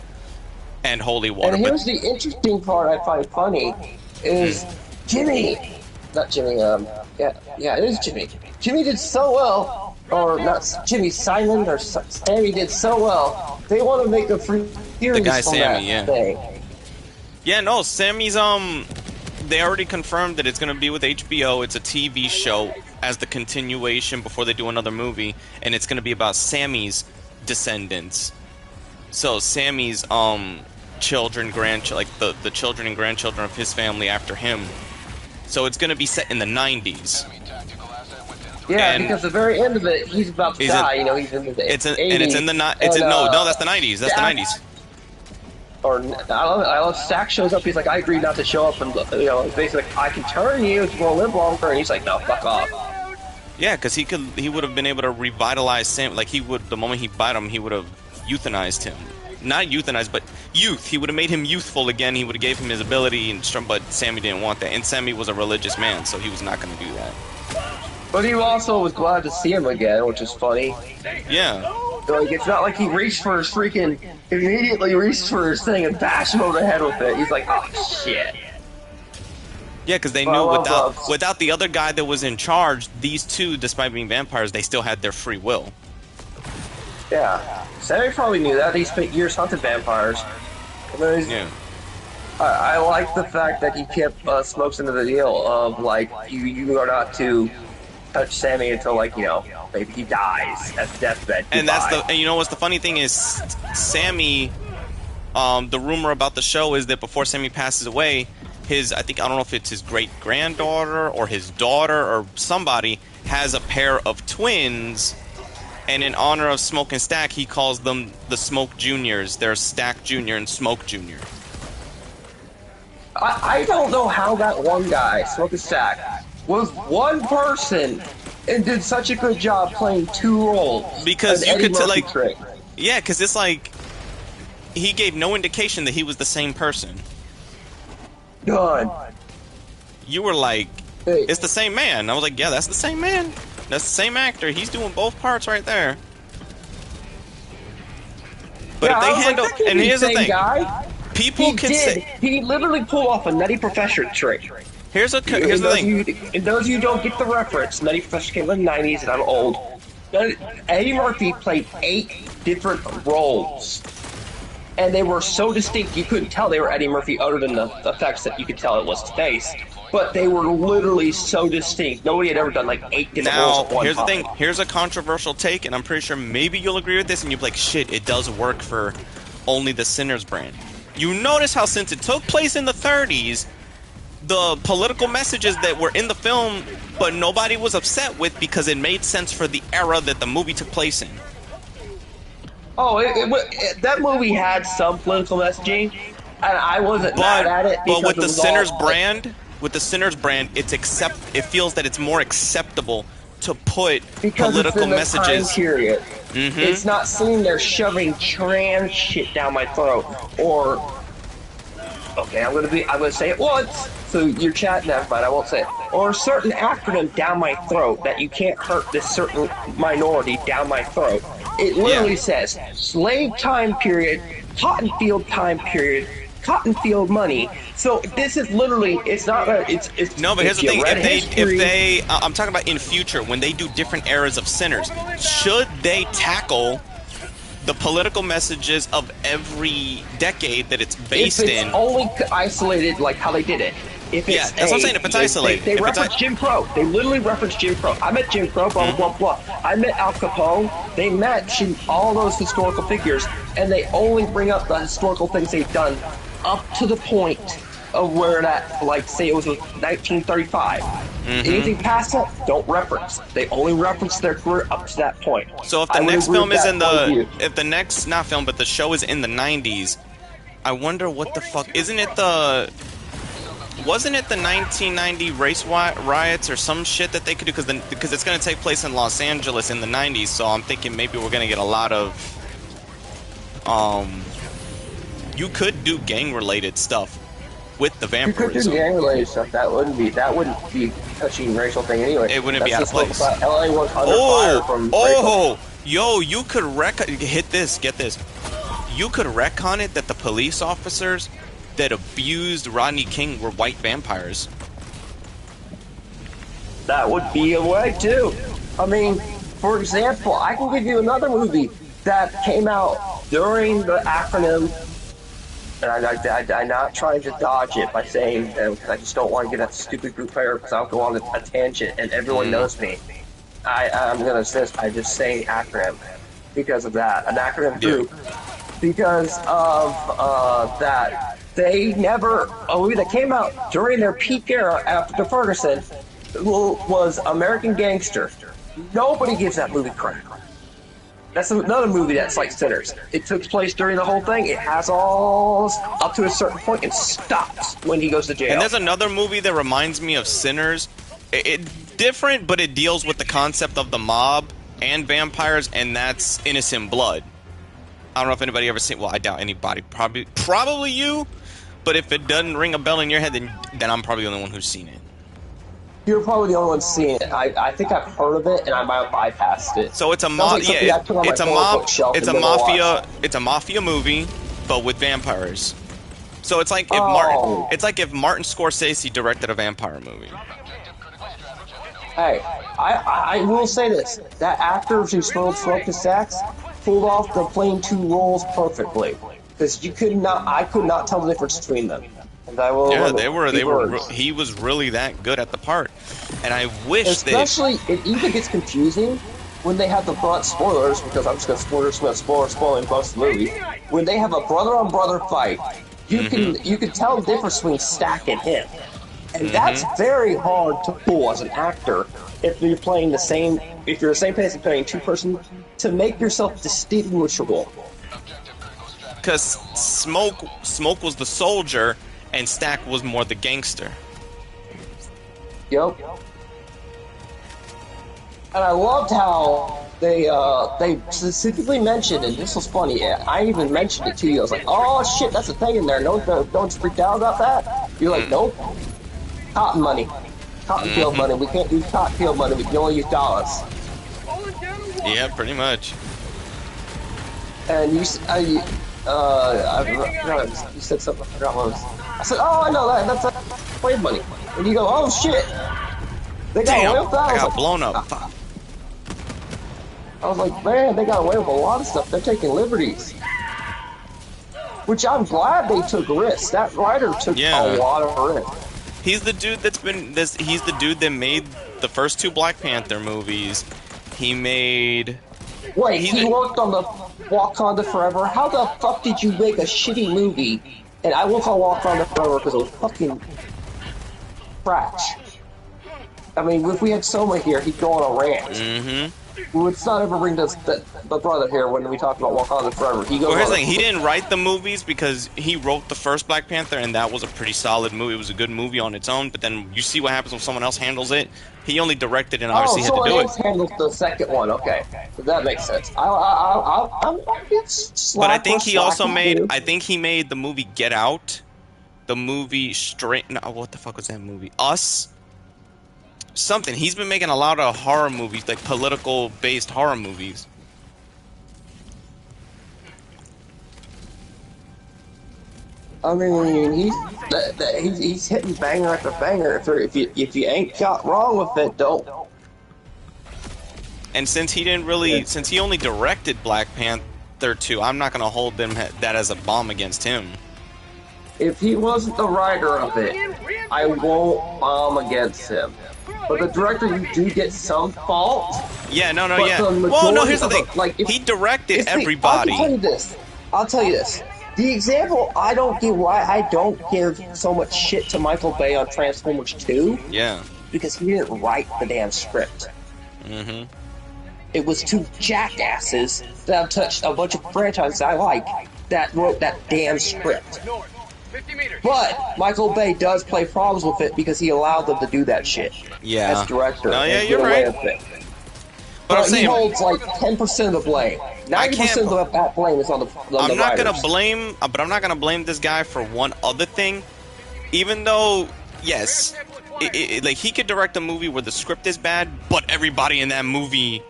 S7: And holy water.
S8: And here's the interesting part I find funny, is Jimmy, not Jimmy, yeah, it is Jimmy. Jimmy did so well, or not Jimmy, Simon or Sammy did so well, they want to make a free series
S7: The guy
S8: from
S7: Sammy,
S8: that
S7: yeah.
S8: thing.
S7: Yeah, no, Sammy's, they already confirmed that it's gonna be with HBO. It's a TV show as the continuation before they do another movie, and it's gonna be about Sammy's descendants. So Sammy's, children, grandchildren, like the children and grandchildren of his family after him. So it's gonna be set in the 90s.
S8: Yeah,
S7: And
S8: because the very end of it, he's about to
S7: Is it-
S8: die, you know, he's in the 80s.
S7: And it's in the no, that's the 90s. That's the 90s.
S8: Or, I love Stack shows up, he's like, I agreed not to show up, and, you know, basically like, I can turn you if you want to live longer, and he's like, no, fuck off.
S7: Yeah, because he would have been able to revitalize Sam. Like, he would, the moment he bite him, he would have euthanized him. Not euthanized, but youth. He would have made him youthful again. He would have gave him his ability, and but Sammy didn't want that. And Sammy was a religious man, so he was not going to do that.
S8: But he also was glad to see him again, which is funny.
S7: Yeah.
S8: Like, it's not like he reached for his freaking, immediately reached for his thing and bashed him over the head with it. He's like, oh shit.
S7: Yeah, because they
S8: Well,
S7: knew without the other guy that was in charge, these two, despite being vampires, they still had their free will.
S8: Yeah. Sammy probably knew that. He spent years hunting vampires.
S7: Yeah.
S8: I like the fact that he kept Smokes into the deal of, like, you are not to touch Sammy until, like, you know, maybe he dies at the deathbed.
S7: And and you know what's the funny thing is, Sammy, the rumor about the show is that before Sammy passes away, I don't know if it's his great-granddaughter or his daughter or somebody has a pair of twins, and in honor of Smoke and Stack, he calls them the Smoke Juniors. They're Stack Jr. and Smoke Jr.
S8: I don't know how that one guy, Smoke a Stack, was one person and did such a good job playing two roles.
S7: Because you could tell, like,
S8: trick.
S7: yeah, because it's like he gave no indication that he was the same person.
S8: None.
S7: You were like,
S8: Hey.
S7: it's the same man. I was like, yeah, that's the same man. That's the same actor. He's doing both parts right there. But
S8: Yeah,
S7: if they handle,
S8: like,
S7: and here's the thing,
S8: guy.
S7: people can say
S8: He literally pulled off a Nutty Professor trick.
S7: here's the thing.
S8: And those of you who don't get the reference, Nutty Professor came in the 90s, and I'm old. Eddie Murphy played 8 different roles. And they were so distinct, you couldn't tell they were Eddie Murphy other than the effects that you could tell it was his face. But they were literally so distinct. Nobody had ever done like 8 different roles at
S7: Now,
S8: one
S7: here's the
S8: time.
S7: thing. Here's a controversial take, and I'm pretty sure maybe you'll agree with this, and you'll be like, shit, it does work for only the Sinners brand. You notice how since it took place in the 30s, the political messages that were in the film, but nobody was upset with because it made sense for the era that the movie took place in.
S8: Oh, that movie had some political messaging, and I wasn't mad at it.
S7: But with
S8: because
S7: the
S8: it was
S7: Sinners
S8: all-
S7: brand, it feels that it's more acceptable to put
S8: because
S7: political
S8: it's in the
S7: messages.
S8: time period.
S7: Mhm.
S8: It's not sitting there shoving trans shit down my throat, or okay, I'm gonna say it once. So you're chatting, never mind, I won't say it. Or a certain acronym down my throat that you can't hurt this certain minority down my throat. It literally says slave time period, cotton field time period, cotton field money. So this is literally, it's not a, it's
S7: No, but here's the thing:
S8: history,
S7: I'm talking about in future when they do different eras of Sinners, should they tackle the political messages of every decade that it's based
S8: if it's
S7: in?
S8: only isolated like how they did it. If it's
S7: that's what I'm saying, if it's isolated.
S8: They
S7: If it's
S8: reference Jim Crow. They literally reference Jim Crow. I met Jim Crow, blah, blah, blah, blah. I met Al Capone. They mention all those historical figures, and they only bring up the historical things they've done up to the point of where that, like, say it was 1935. Anything past that, don't reference. They only reference their career up to that point.
S7: So if the next film is in the, if the next, not film, but the show is in the 90s, I wonder what the fuck, isn't it the, wasn't it the 1990 race riots or some shit that they could do? Because it's going to take place in Los Angeles in the 90s, so I'm thinking maybe we're going to get a lot of, you could do gang-related stuff with the
S8: You could
S7: vampirism.
S8: do gang-related stuff. That wouldn't be touching racial thing anyway.
S7: It wouldn't be out of place.
S8: LA was under fire from
S7: Yo, you could get this. You could retcon it that the police officers that abused Rodney King were white vampires.
S8: That would be a way too. I mean, for example, I can give you another movie that came out during the acronym, and I'm not trying to dodge it by saying because I just don't want to get that stupid group player because I'll go on a tangent and everyone knows me. I'm gonna insist. I just say acronym because of that, an acronym group, because of that. They never, a movie that came out during their peak era after Ferguson was American Gangster. Nobody gives that movie credit. That's another movie that's like Sinners. It took place during the whole thing. It has all up to a certain point and stops when he goes to jail.
S7: And there's another movie that reminds me of Sinners. It's different, but it deals with the concept of the mob and vampires, and that's Innocent Blood. I don't know if anybody ever seen. Well, I doubt anybody. Probably you. But if it doesn't ring a bell in your head, then I'm probably the only one who's seen it.
S8: You're probably the only one seeing it. I think I've heard of it, and I might have bypassed it.
S7: So it's a it's a mafia movie, but with vampires. So it's like if Martin Scorsese directed a vampire movie.
S8: Hey, I will say this: that actor who Smoke the Stacks pulled off the playing two roles perfectly. Because I could not tell the difference between them. And I will
S7: he was really that good at the part. And I wish
S8: especially, it even gets confusing when they have the blunt spoilers, because I'm just going to spoiling most of the movie. When they have a brother-on-brother fight, you can tell the difference between Stack and him. And that's very hard to pull as an actor if you're playing the same person playing two-person, to make yourself distinguishable.
S7: Because Smoke was the soldier, and Stack was more the gangster.
S8: Yep. And I loved how they specifically mentioned, and this was funny. I even mentioned it to you. I was like, "Oh shit, that's a thing in there. Don't freak out about that." You're like, "Nope, cotton money, cotton field money. We can't use cotton field money. We can only use dollars."
S7: Yeah, pretty much.
S8: And you said something. I forgot what it was. I said, "Oh, I know that. That's slave money." And you go, "Oh shit, they got away with that."
S7: I got blown up. Fuck.
S8: I was like, man, they got away with a lot of stuff. They're taking liberties. Which I'm glad they took risks. That writer took a lot of risks.
S7: He's the dude that's been this. He's the dude that made the first 2 Black Panther movies. He made.
S8: Wait, he worked on the Wakanda Forever. How the fuck did you make a shitty movie? And I will call Wakanda Forever because it was fucking trash. I mean, if we had Soma here, he'd go on a rant. Let's not ever bring the brother here when we talk about Wakanda Forever. He goes.
S7: Well, here's the thing: he didn't write the movies because he wrote the first Black Panther, and that was a pretty solid movie. It was a good movie on its own. But then you see what happens when someone else handles it. He only directed and obviously had to do it.
S8: Someone else handled the second one. Okay, that makes sense. But
S7: I think he also made. I think he made the movie Get Out, the movie Straight. No, what the fuck was that movie? Us. Something. He's been making a lot of horror movies, like political-based horror movies.
S8: I mean, he's hitting banger after banger. If you ain't got wrong with it, don't.
S7: And since he didn't really, since he only directed Black Panther 2, I'm not gonna hold that as a bomb against him.
S8: If he wasn't the writer of it, I won't bomb against him. But the director, you do get some fault.
S7: Yeah, well, no, here's the thing. He directed everybody.
S8: I'll tell you this. The example, I don't get why I don't give so much shit to Michael Bay on Transformers 2.
S7: Yeah.
S8: Because he didn't write the damn script. It was 2 jackasses that have touched a bunch of franchises I like that wrote that damn script. But Michael Bay does play problems with it because he allowed them to do that shit.
S7: Yeah.
S8: As director.
S7: No, yeah, you're right.
S8: But I'm saying, he holds like 10% of the blame. 90% of that blame is on the
S7: I'm not
S8: writers.
S7: gonna blame, but I'm not gonna blame this guy for one other thing. Even though, yes, like he could direct a movie where the script is bad, but everybody in that movie,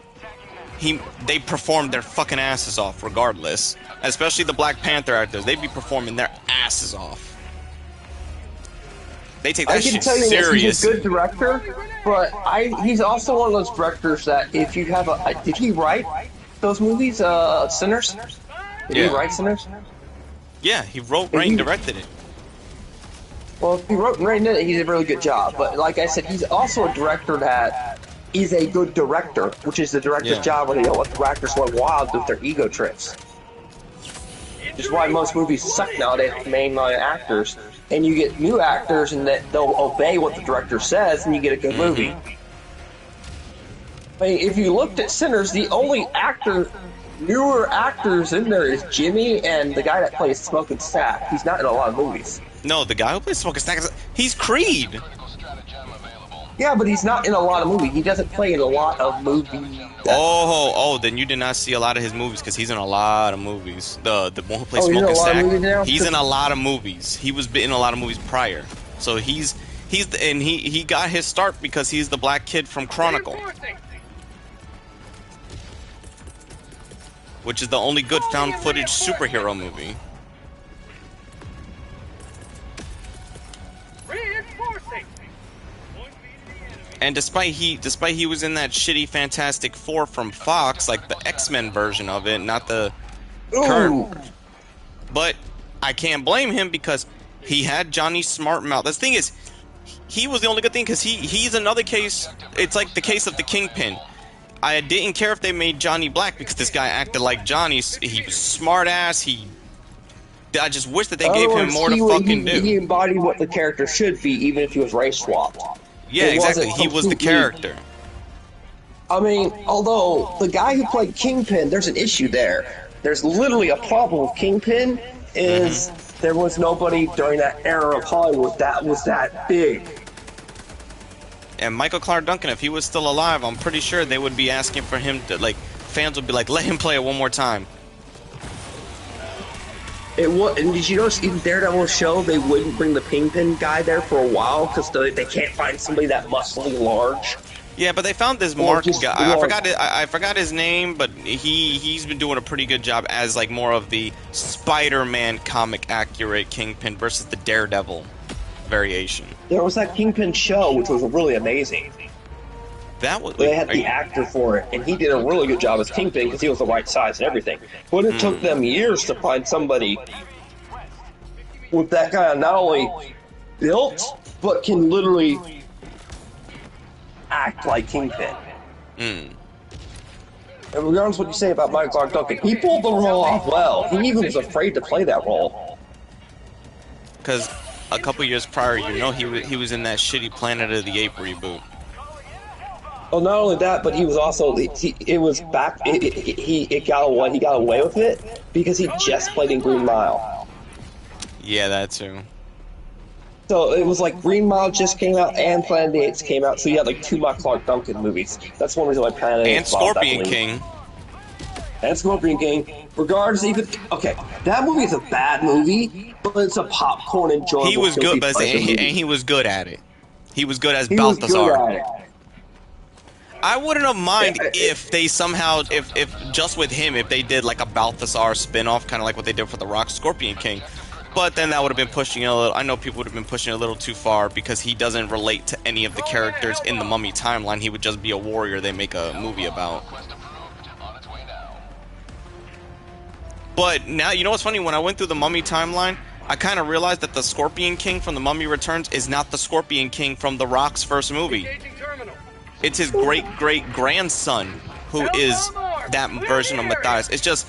S7: they performed their fucking asses off regardless. Especially the Black Panther actors, they be performing their asses off. They take that shit serious. I can tell you this, he's a good
S8: director, but he's also one of those directors that if you have a... Did he write those movies, Sinners? Did he write Sinners?
S7: Yeah, he wrote, and directed it.
S8: Well, if he wrote and written it, he did a really good job. But like I said, he's also a director that is a good director, which is the director's job where they don't let the actors run wild with their ego trips. Which is why most movies suck nowadays with mainline actors. And you get new actors and that they'll obey what the director says and you get a good movie. I mean, if you looked at Sinners, the only newer actors in there is Jimmy and the guy that plays Smoking Stack. He's not in a lot of movies.
S7: No, the guy who plays Smoking Stack, he's Creed.
S8: Yeah, but he's not in a lot of movies. He doesn't play in a lot of movies.
S7: Oh, then you did not see a lot of his movies because he's in a lot of movies. The one who plays Smoking Stack, he's in a lot of movies. He was in a lot of movies prior, so he got his start because he's the black kid from Chronicle, which is the only good found footage superhero movie. And despite he was in that shitty Fantastic Four from Fox, like the X-Men version of it, not the current. But I can't blame him because he had Johnny Smartmouth. The thing is, he was the only good thing because he's another case. It's like the case of the Kingpin. I didn't care if they made Johnny black because this guy acted like Johnny. He was smart ass. I just wish that they gave him more to fucking do.
S8: He embodied what the character should be, even if he was race swapped.
S7: Yeah, exactly. He was the character.
S8: I mean, although the guy who played Kingpin, there's an issue there. There's literally a problem with Kingpin is There was nobody during that era of Hollywood that was that big.
S7: And Michael Clark Duncan, if he was still alive, I'm pretty sure they would be asking for him to, like, fans would be like, let him play it one more time.
S8: It was, and did you notice in Daredevil's show they wouldn't bring the Kingpin guy there for a while because they can't find somebody that muscly large.
S7: Yeah, but they found this Mark guy. I forgot his name, but he's been doing a pretty good job as like more of the Spider-Man comic accurate Kingpin versus the Daredevil variation.
S8: There was that Kingpin show which was really amazing.
S7: That was
S8: they had the actor for it, and he did a really good job as Kingpin because he was the right size and everything. But it took them years to find somebody with that kind of not only built but can literally act like Kingpin. And regardless of what you say about Michael Clark Duncan, he pulled the role off well. He even was afraid to play that role.
S7: Because a couple years prior, you know, he was in that shitty Planet of the Apes reboot.
S8: Well, not only that, but he was also he got away. He got away with it because he just played in Green Mile.
S7: Yeah, that too.
S8: So it was like Green Mile just came out and Planet of the Apes came out, so you had like two Michael Clark Duncan movies. That's one reason why Planet of the Apes
S7: Scorpion King.
S8: And Scorpion King. Regardless, even okay, that movie is a bad movie, but it's a popcorn enjoyable.
S7: He was good, and he was good at it. He was good as Balthazar. I wouldn't have mind if they somehow, if just with him, if they did like a Balthazar spin-off, kind of like what they did for The Rock Scorpion King. But then that would have been pushing it a little, I know people would have been pushing it a little too far because he doesn't relate to any of the characters in the Mummy timeline. He would just be a warrior they make a movie about. But now, you know what's funny? When I went through the Mummy timeline, I kind of realized that the Scorpion King from The Mummy Returns is not the Scorpion King from The Rock's first movie. It's his great-great-grandson who is that version of Matthias. It's just,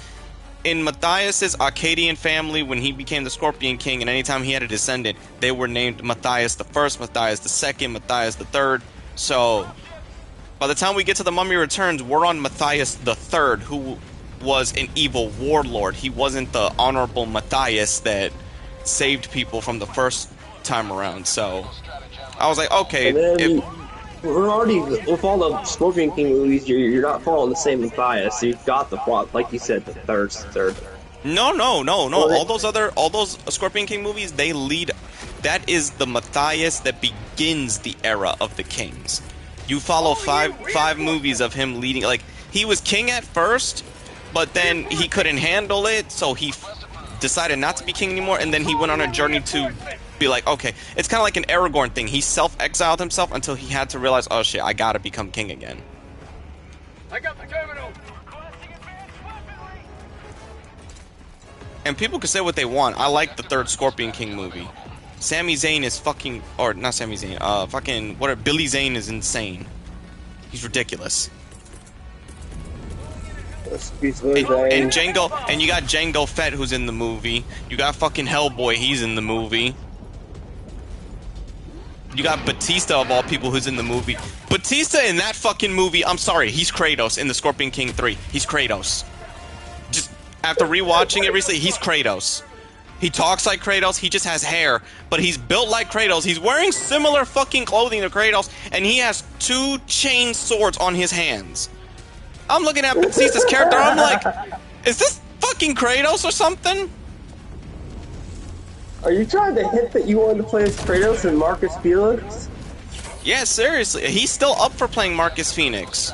S7: in Matthias's Arcadian family, when he became the Scorpion King, and anytime he had a descendant, they were named Matthias the First, Matthias the Second, Matthias the Third. So, by the time we get to The Mummy Returns, we're on Matthias the Third, who was an evil warlord. He wasn't the honorable Matthias that saved people from the first time around. So, I was like, okay,
S8: we're already, with all the Scorpion King movies, you're not following the same Matthias. So you've got the plot, like you said, the third.
S7: No. All those Scorpion King movies, they lead. That is the Matthias that begins the era of the kings. You follow five movies of him leading. Like, he was king at first, but then he couldn't handle it, so he decided not to be king anymore, and then he went on a journey to be like, okay, it's kind of like an Aragorn thing. He self-exiled himself until he had to realize, oh shit, I gotta become king again.
S5: I got the terminal.
S7: And people can say what they want. I like the third Scorpion King movie. Sami Zayn is fucking, or not Sami Zayn, Billy Zane is insane. He's ridiculous. And Jango, and you got Jango Fett who's in the movie. You got fucking Hellboy, he's in the movie. You got Batista of all people who's in the movie. Batista in that fucking movie, I'm sorry, he's Kratos in the Scorpion King 3. He's Kratos. Just after rewatching it recently, he's Kratos. He talks like Kratos, he just has hair, but he's built like Kratos. He's wearing similar fucking clothing to Kratos, and he has 2 chain swords on his hands. I'm looking at Batista's character, I'm like, is this fucking Kratos or something?
S8: Are you trying to hint that you wanted to play as Kratos and Marcus Felix?
S7: Yeah, seriously. He's still up for playing Marcus Phoenix.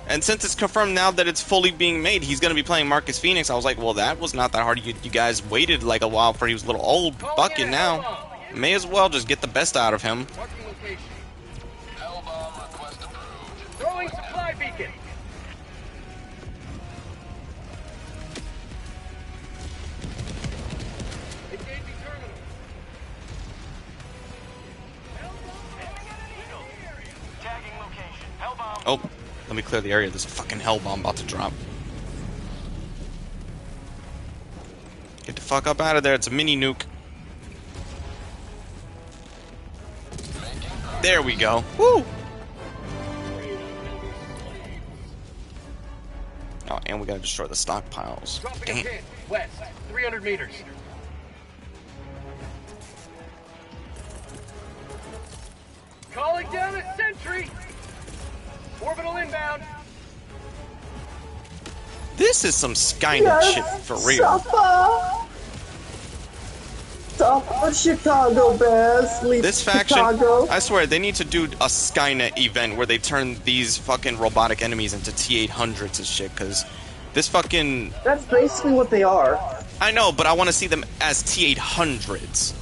S7: And since it's confirmed now that it's fully being made, he's going to be playing Marcus Phoenix. I was like, well, that was not that hard. You guys waited like a while for he was a little old bucket now. May as well just get the best out of him.
S5: Throwing supply beacon.
S7: Oh, let me clear the area. There's a fucking hell bomb about to drop. Get the fuck up out of there. It's a mini nuke. There we go. Woo! Oh, and we gotta destroy the stockpiles. Damn.
S5: West, 300 meters. Calling down a sentry. Orbital inbound.
S7: This is some Skynet shit for real.
S8: Suffer Chicago Bears.
S7: This faction,
S8: Chicago.
S7: I swear, they need to do a Skynet event where they turn these fucking robotic enemies into T-800s and shit, because this fucking...
S8: That's basically what they are.
S7: I know, but I want to see them as T-800s.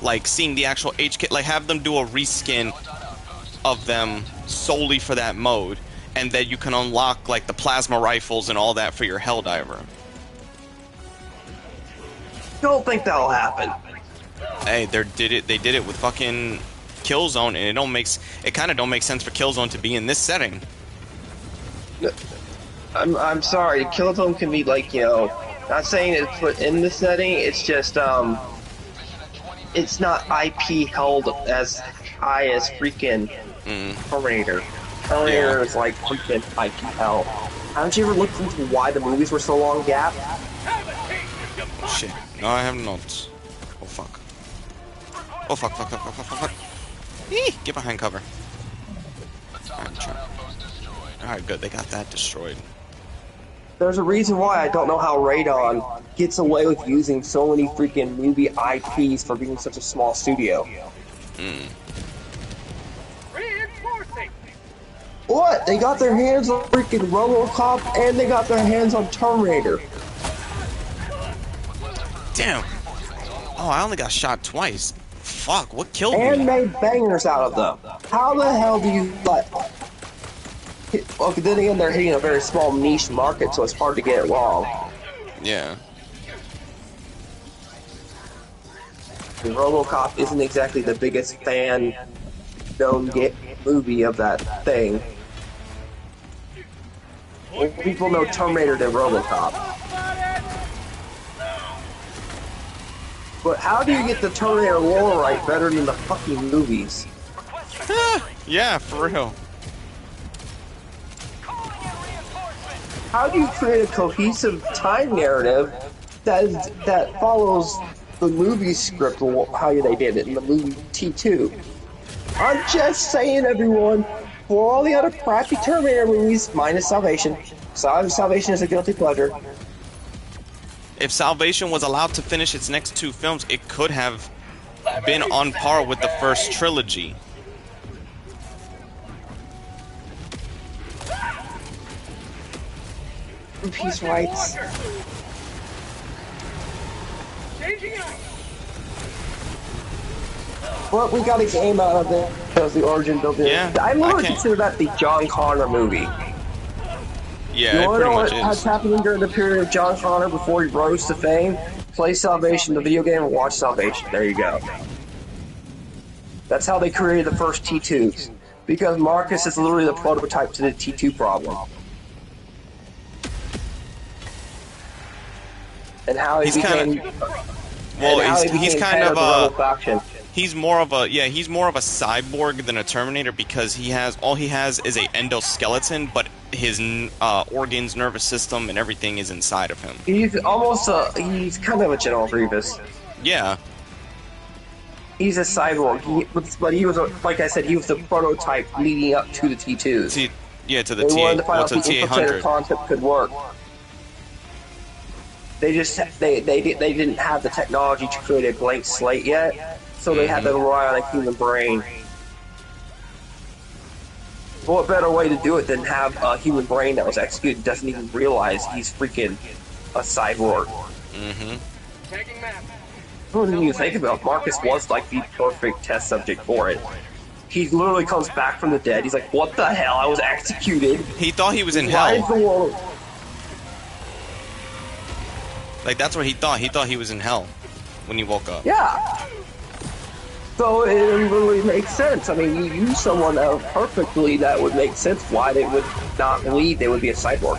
S7: Like, seeing the actual HK... Like, have them do a reskin of them solely for that mode, and then you can unlock, like, the plasma rifles and all that for your Helldiver.
S8: Don't think that'll happen.
S7: Hey, they did it with fucking Killzone, and it kind of don't make sense for Killzone to be in this setting.
S8: I'm sorry, Killzone can be like, you know, not saying it's put in the setting, it's just, it's not IP held as high as freaking Terminator. Terminator is like freaking IP held. Haven't you ever looked into why the movies were so long gap?
S7: Shit. No, I have not. Oh, fuck. Oh, fuck. Eee! Get behind cover. Alright, good. They got that destroyed.
S8: There's a reason why I don't know how Radon gets away with using so many freaking movie IPs for being such a small studio.
S5: Reinforcing.
S8: What? They got their hands on freaking RoboCop and they got their hands on Terminator.
S7: Damn. Oh, I only got shot twice. Fuck, what killed me?
S8: And made bangers out of them. How the hell do you like? Okay, then again, they're hitting a very small niche market, so it's hard to get it wrong.
S7: Yeah.
S8: And RoboCop isn't exactly the biggest fan known movie of that thing. More people know Terminator than RoboCop. But how do you get the Terminator lore right better than the fucking movies?
S7: Yeah, for real.
S8: How do you create a cohesive time narrative that follows the movie script, how they did it in the movie T2? I'm just saying, everyone, for all the other crappy Terminator movies, minus Salvation. Salvation is a guilty pleasure.
S7: If Salvation was allowed to finish its next two films, it could have been on par with the first trilogy.
S8: Peace rights. Well, we got a game out of it. That was the origin built in.
S7: Yeah,
S8: I literally consider that the John Connor movie.
S7: Yeah,
S8: you
S7: it pretty much
S8: what's
S7: is.
S8: happening during the period of John Connor before he rose to fame? Play Salvation, the video game, and watch Salvation. There you go. That's how they created the first T2s. Because Marcus is literally the prototype to the T2 problem. And how he became...
S7: He's kind of
S8: a... faction.
S7: He's more of a cyborg than a Terminator because all he has is a endoskeleton, but his organs, nervous system, and everything is inside of him.
S8: He's he's kind of a General Grievous.
S7: Yeah.
S8: He's a cyborg, but he was, like I said, he was the prototype leading up to the T2s.
S7: To the
S8: T800 concept could work. They didn't have the technology to create a blank slate yet, so they had to rely on a human brain. What better way to do it than have a human brain that was executed doesn't even realize he's freaking a cyborg?
S5: Tagging map.
S8: When you think about it, Marcus was like the perfect test subject for it. He literally comes back from the dead. He's like, "What the hell? I was executed."
S7: He thought he was in
S8: Why
S7: hell.
S8: is the world...
S7: Like, that's what he thought. He thought he was in hell when he woke up.
S8: Yeah. So it really makes sense. I mean, you use someone perfectly, that would make sense why they would not believe they would be a cyborg.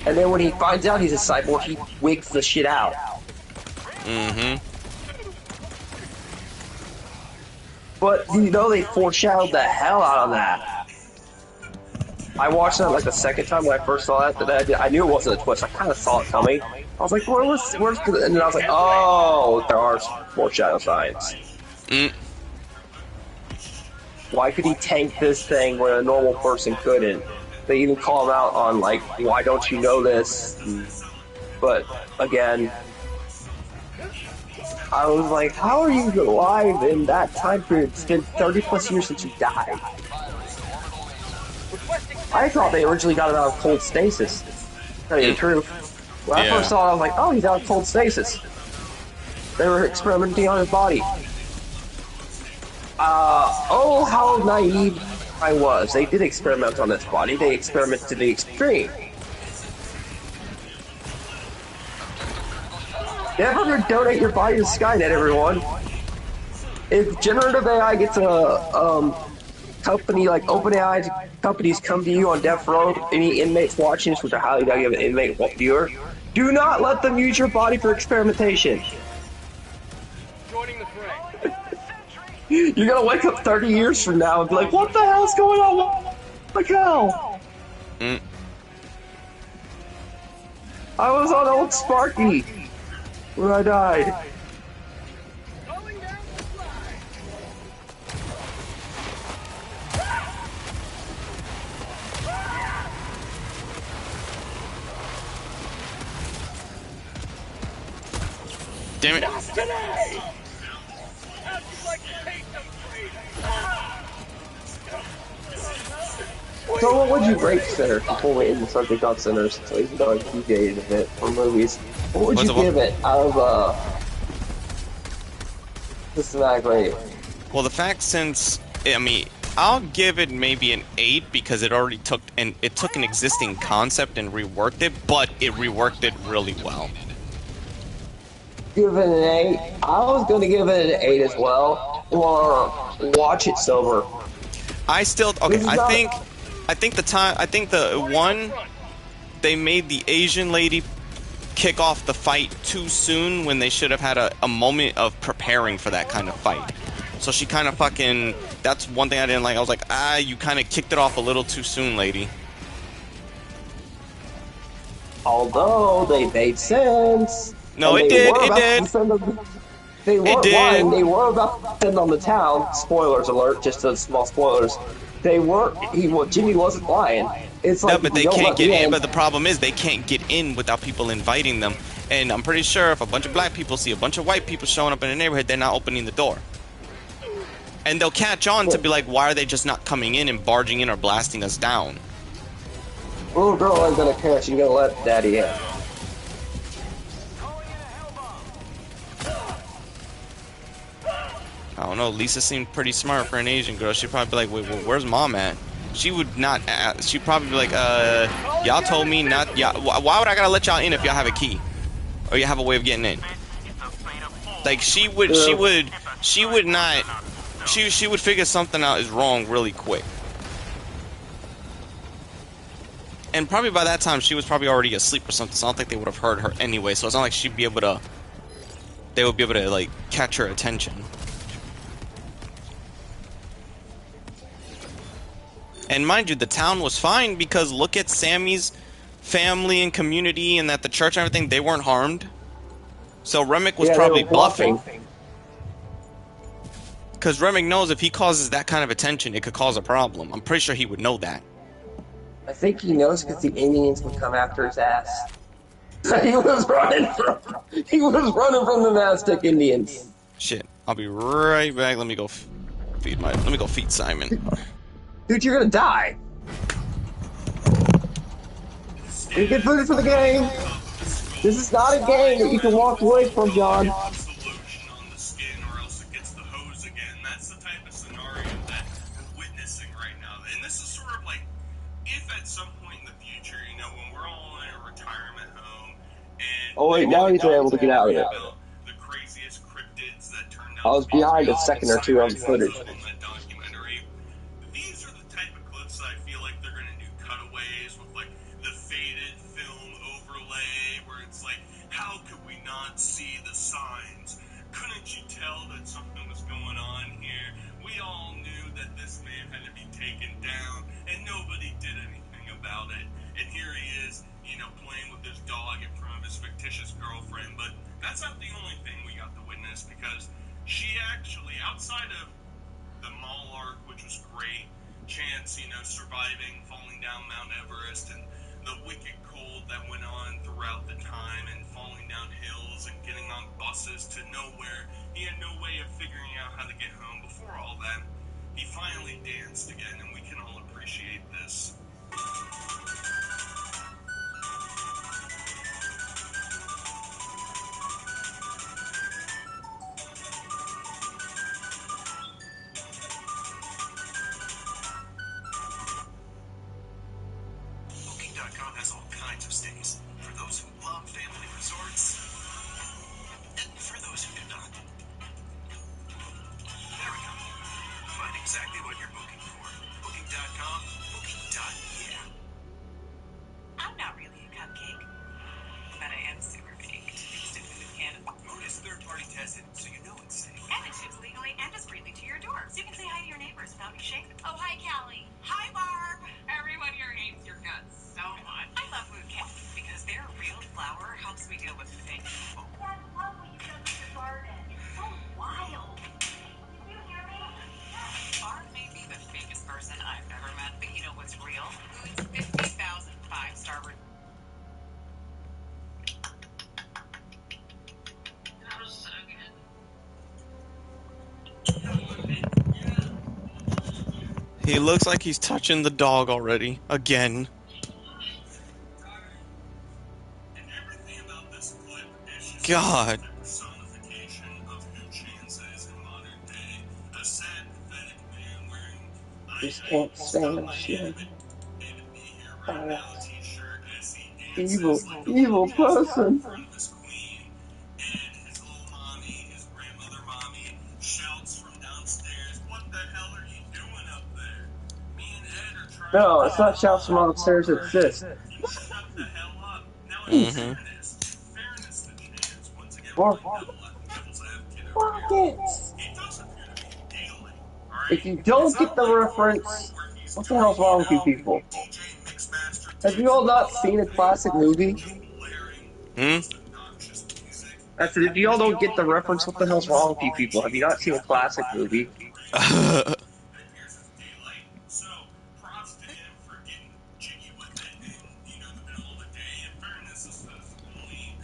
S8: And then when he finds out he's a cyborg, he wigs the shit out. But, you know, they foreshadowed the hell out of that. I watched that like the second time when I first saw that. I knew it wasn't a twist. I kind of saw it coming. I was like, where's the... And then I was like, oh, there are foreshadow signs. Why could he tank this thing when a normal person couldn't? They even call him out on, like, why don't you know this? But, again, I was like, how are you alive in that time period? It's been 30 plus years since you died. I thought they originally got him out of cold stasis. To tell you the truth. When I first saw it, I was like, oh, he's out of cold stasis. They were experimenting on his body. Oh, how naive I was. They did experiment on his body. They experimented to the extreme. Never donate your body to Skynet, everyone. If generative AI gets a company like OpenAI companies come to you on death row, any inmates watching this, which I highly doubt you have an inmate viewer, do not let them use your body for experimentation.
S5: Joining the fray.
S8: You're gonna wake up 30 years from now and be like, what the hell's going on? What the hell? I was on old Sparky when I died.
S7: Damn it.
S8: So what would you rate Center before we end the subject on Centers? So even though I deviated a bit from movies, what would you give it out of systematic rating?
S7: Well, the fact since I mean, I'll give it maybe an 8 because it already took an existing concept and reworked it, but it reworked it really well.
S8: Give it an 8. I was gonna give it an 8 as well, or watch it sober.
S7: I still okay. I think the one they made the Asian lady kick off the fight too soon when they should have had a moment of preparing for that kind of fight. So she kind of fucking. That's one thing I didn't like. I was like, you kind of kicked it off a little too soon, lady.
S8: Although they made sense.
S7: No, it did. It did.
S8: They weren't lying. They were about to descend on the town. Spoilers alert! Just some small spoilers. They weren't. Jimmy wasn't lying. It's like
S7: no, but they can't get in. But the problem is they can't get in without people inviting them. And I'm pretty sure if a bunch of black people see a bunch of white people showing up in the neighborhood, they're not opening the door. And they'll catch on to be like, why are they just not coming in and barging in or blasting us down?
S8: Little girl ain't gonna care. She's gonna let daddy in.
S7: I don't know. Lisa seemed pretty smart for an Asian girl. She'd probably be like, wait, well, where's mom at? She would not. She'd probably be like, y'all told me not. Why would I gotta let y'all in if y'all have a key or you have a way of getting in? Like she would not. She would figure something out is wrong really quick. And probably by that time she was probably already asleep or something. So I don't think they would have heard her anyway. So it's not like she'd be able to. They would be able to like catch her attention. And mind you, the town was fine because look at Sammy's family and community and that the church and everything, they weren't harmed. So Remick was probably bluffing. Because Remick knows if he causes that kind of attention, it could cause a problem. I'm pretty sure he would know that.
S8: I think he knows because the Indians would come after his ass. He was running from the Aztec Indians.
S7: Shit, I'll be right back. Let me go feed Simon.
S8: Dude, you're gonna die. You get footed for the game. This is not a game that you can walk away from, John. Oh wait, now he's able to get out of it. I was behind a second or two on the footage.
S4: These are the type of clips I feel like they're gonna do cutaways with like the faded film overlay where it's like, how could we not see the signs? Couldn't you tell that something was going on here? We all knew that this man had to be taken down and nobody did anything about it. And here he is, you know, playing with his dog in front of his fictitious girlfriend. But that's not the only thing we got to witness because she actually, outside of the Mall arc, which was great. Chance, surviving, falling down Mount Everest, and the wicked cold that went on throughout the time, and falling down hills and getting on buses to nowhere. He had no way of figuring out how to get home. Before all that, he finally danced again, and we can all appreciate this.
S10: Booking.com has all kinds of stays for those who love family resorts and for those who do not. There we go. Find exactly what you're booking for. Booking.com, booking.yeah.
S11: I'm not really a cupcake, but I am super baked. It's in food Canada.
S10: Food is third-party tested, so you know it's safe.
S11: And it ships legally and discreetly to your door. So you can say hi to your neighbors without being shaken.
S12: Oh, hi, Callie.
S11: Hi, Barb. Everyone here hates your guts so much. I love food Canada because their real flour helps me deal with fake people.
S12: Dad, love what you've done with the garden. It's so wild. Did you hear me?
S11: Barb may be the fakest person I've ever met, but you know what's real? Food's 50,000 five-star reviews.
S12: That was so good.
S7: He looks like he's touching the dog already. Again.
S4: And everything about this clip is just
S7: God.
S4: the personification of who Chance is in modern day. A sad, pathetic man wearing
S8: Just can't stand
S4: David
S8: shit.
S4: B. here right now t-shirt as he
S8: Evil,
S4: dances like
S8: evil
S4: a
S8: person.
S4: in front of his queen. And his little mommy, his grandmother mommy, shouts from downstairs, "What the hell are you doing up there?" Me and Ed are trying
S8: No,
S4: to
S8: it's not shouts from upstairs, it's this.
S4: shut the hell up. Now,
S7: Mhm.
S4: fairness to Chance, once again,
S8: Or-
S4: devil's advocate over
S8: Fuck
S4: here.
S8: it.
S4: He does appear to be dealing, alright?
S8: If you don't get the reference, what the hell's wrong with you people? Have you all not seen a classic movie?
S7: Hmm?
S8: I said, if you all don't get the reference, what the hell's wrong with you people? Have you not seen a classic movie?
S4: So, props to him for getting jiggy with it in, the middle of the day. In fairness, this is only...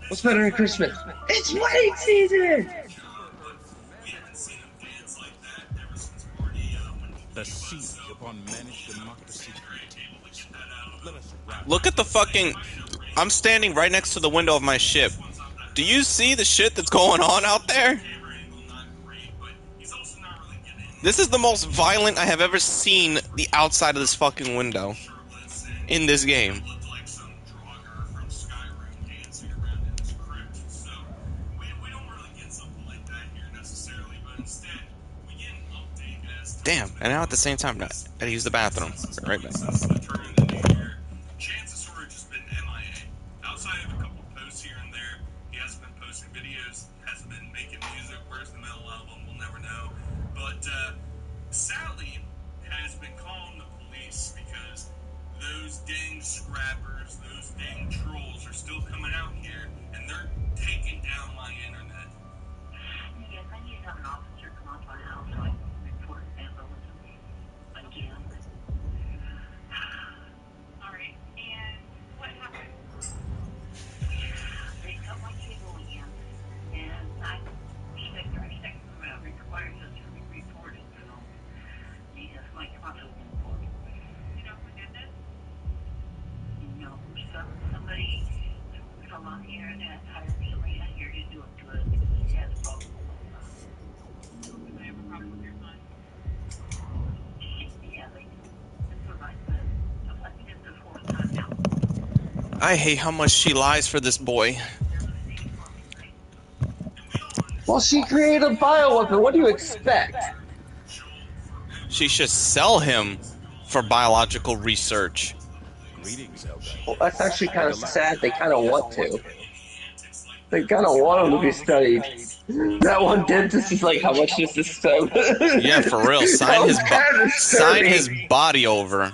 S8: What's better than Christmas? It's wedding season!
S4: We haven't seen him dance like that ever since Marty, when he
S2: The siege upon managed democracy. Let us wrap
S7: Look at the fucking... I'm standing right next to the window of my ship. Do you see the shit that's going on out there? This is the most violent I have ever seen the outside of this fucking window in this game. Damn, and now at the same time, I gotta use the bathroom. Right back.
S4: Chance has sort of just been MIA. Outside of a couple posts here and there, he hasn't been posting videos, hasn't been making music. Where's the metal album? We'll never know. But Sally has been calling the police because those dang scrappers, those dang trolls are still coming out here and they're taking down my internet.
S12: Yes, I need to have an officer come up to my house so I can report vandalism again. All right, and what happened? They cut my cable again, and I expect our second round requires us to report it, so yes, my console been reported. You know who did this? No, somebody come on here and hired somebody out here to do it to us. He has a problem. Do they have a problem with your son? Yeah, that's what I said. I think it's the fourth time now.
S7: I hate how much she lies for this boy.
S8: Well, she created a bioweapon. What do you expect?
S7: She should sell him for biological research.
S2: greetings, Helldivers.
S8: Well, that's actually kind of sad. They kind of want to. They kind of want him to be studied. That one dentist is like, how much is this stone?
S7: Yeah, for real. Sign his body over.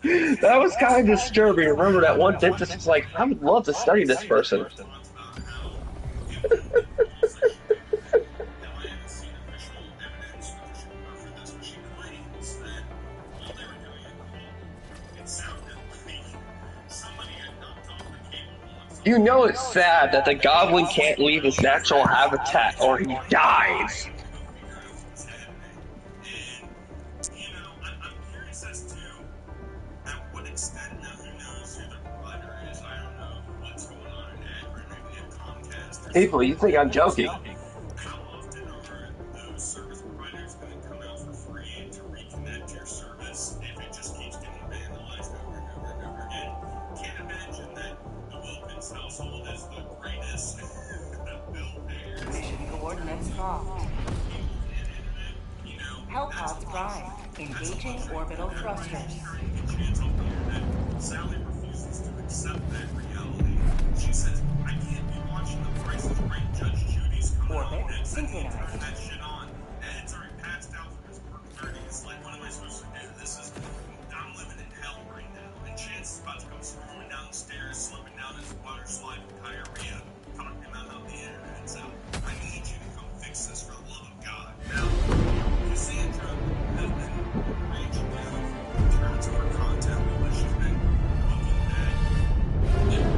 S8: That was kind of disturbing. Remember that one dentist was like, I would love to study this person. You know it's sad that the goblin can't leave his natural habitat or he dies.
S4: I'm curious as to at what extent, now who knows who the provider is, I don't know what's going on in Akron, maybe at Comcast or
S8: People, you think I'm joking?
S4: how often are those service providers going to come out for free to reconnect your service if it just keeps getting vandalized over and over and over again? Can't imagine that the Wilkins household is the greatest bill payers.
S3: Mission coordinates locked.
S4: You know,
S3: Hellpods prime. Engaging orbital thrusters.
S4: Sally refuses to accept that reality. She says, I can't be watching the Price is Right Judge Judy's coming on
S3: Orbit
S4: next and
S3: synchronized.
S4: that shit on. And it's already passed out for his perk 30s. Like, what am I supposed to do? I'm living in hell right now. And Chance is about to come storming down the stairs, slipping down his water slide with diarrhea, talking about how the internet's out. I need you to come fix this for the love of God. Now, Cassandra has been reaching out in terms of her content because she's been looking at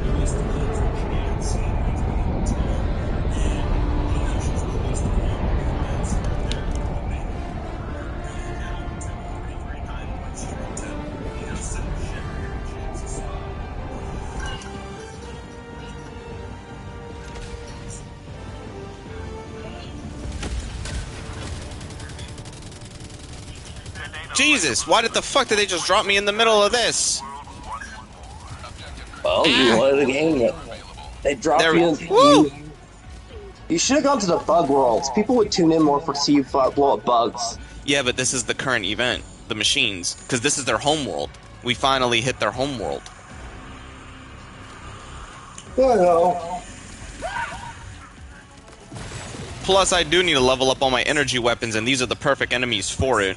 S4: various times when she hadn't seen what's going on today. And, she's released a few comments that they're going out to 39 Wood Street to, send a ship here and Chance to stop.
S7: Jesus, why the fuck did they just drop me in the middle of this?
S8: Well, you wanted the game. They dropped you in. You should have gone to the bug worlds. People would tune in more for see you blow up bugs.
S7: Yeah, but this is the current event, the machines, because this is their home world. We finally hit their home world.
S8: I know.
S7: Plus, I do need to level up all my energy weapons, and these are the perfect enemies for it.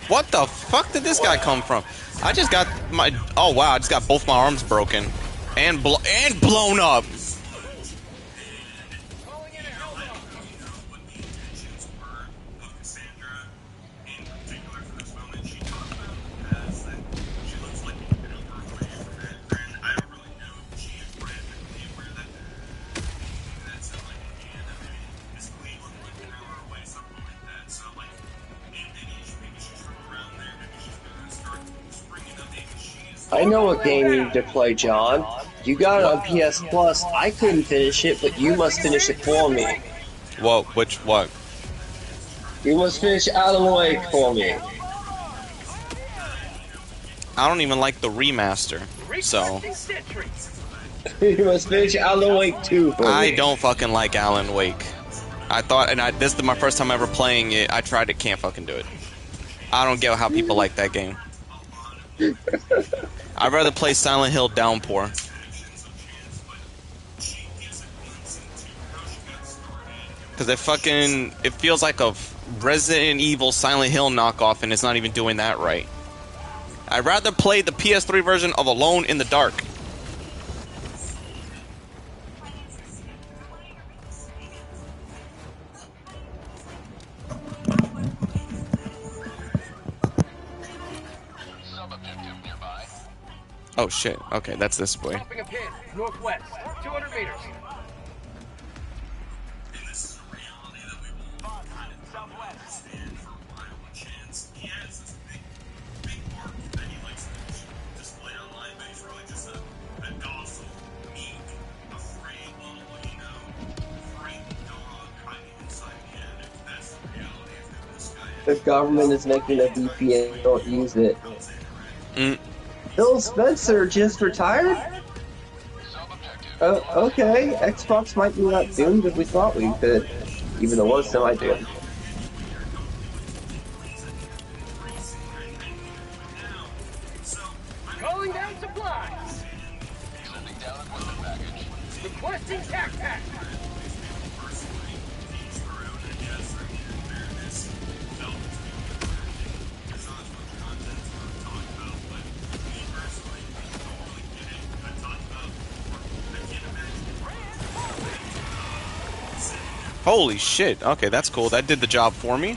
S7: What the fuck did this guy come from? I just got my... Oh, wow, I just got both my arms broken. And blown up!
S8: I know what game you need to play, John. You got it on PS Plus. I couldn't finish it, but you must finish it for me.
S7: Whoa, what?
S8: You must finish Alan Wake for me.
S7: I don't even like the remaster, so...
S8: You must finish Alan Wake 2 for me.
S7: I don't fucking like Alan Wake. I thought, and this is my first time ever playing it. I tried it, can't fucking do it. I don't get how people like that game. I'd rather play Silent Hill Downpour. Because it feels like a Resident Evil Silent Hill knockoff, and it's not even doing that right. I'd rather play the PS3 version of Alone in the Dark. Oh shit, okay, that's this way.
S5: Dropping a pin, northwest, 200 meters.
S8: The government is making a VPN, don't use it. Phil Spencer just retired? Okay, Xbox might be not doomed as we thought we could, even though it was semi-doomed.
S5: Calling down supplies. Requesting tac pack.
S7: Holy shit. Okay, that's cool. That did the job for me.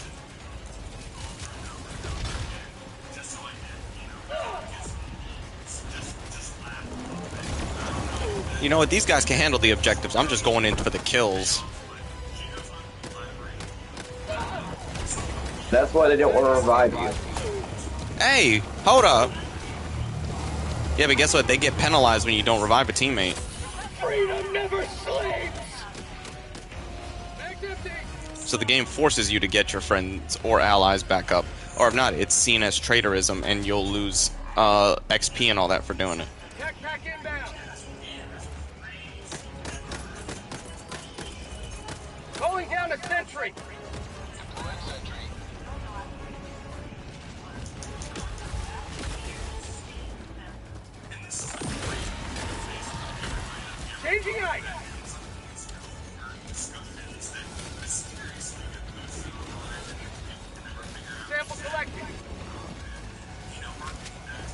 S7: You know what? These guys can handle the objectives. I'm just going in for the kills.
S8: That's why they don't want to revive you.
S7: Hey, hold up. Yeah, but guess what? They get penalized when you don't revive a teammate.
S5: Freedom never sleeps!
S7: So the game forces you to get your friends or allies back up. Or if not, it's seen as traitorism and you'll lose XP and all that for doing it.
S5: Backpack inbound! Calling down a sentry! Changing ice! Sample collected.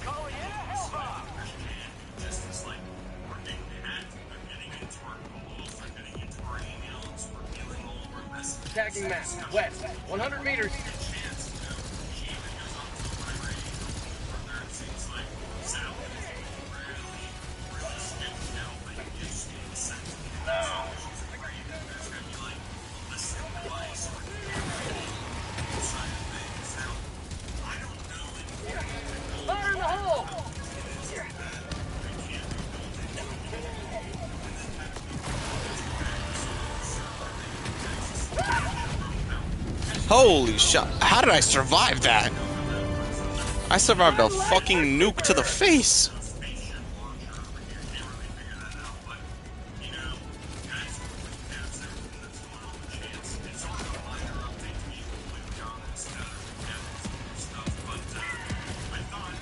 S5: Calling in a Hellfire!
S4: Just as like we're getting hacked, we're getting into our calls, we're getting into our emails, we're feeling all of our messages.
S5: Tagging map, west, 100 meters. Fire in the hole!
S7: Holy shit. How did I survive that? I survived a fucking nuke to the face.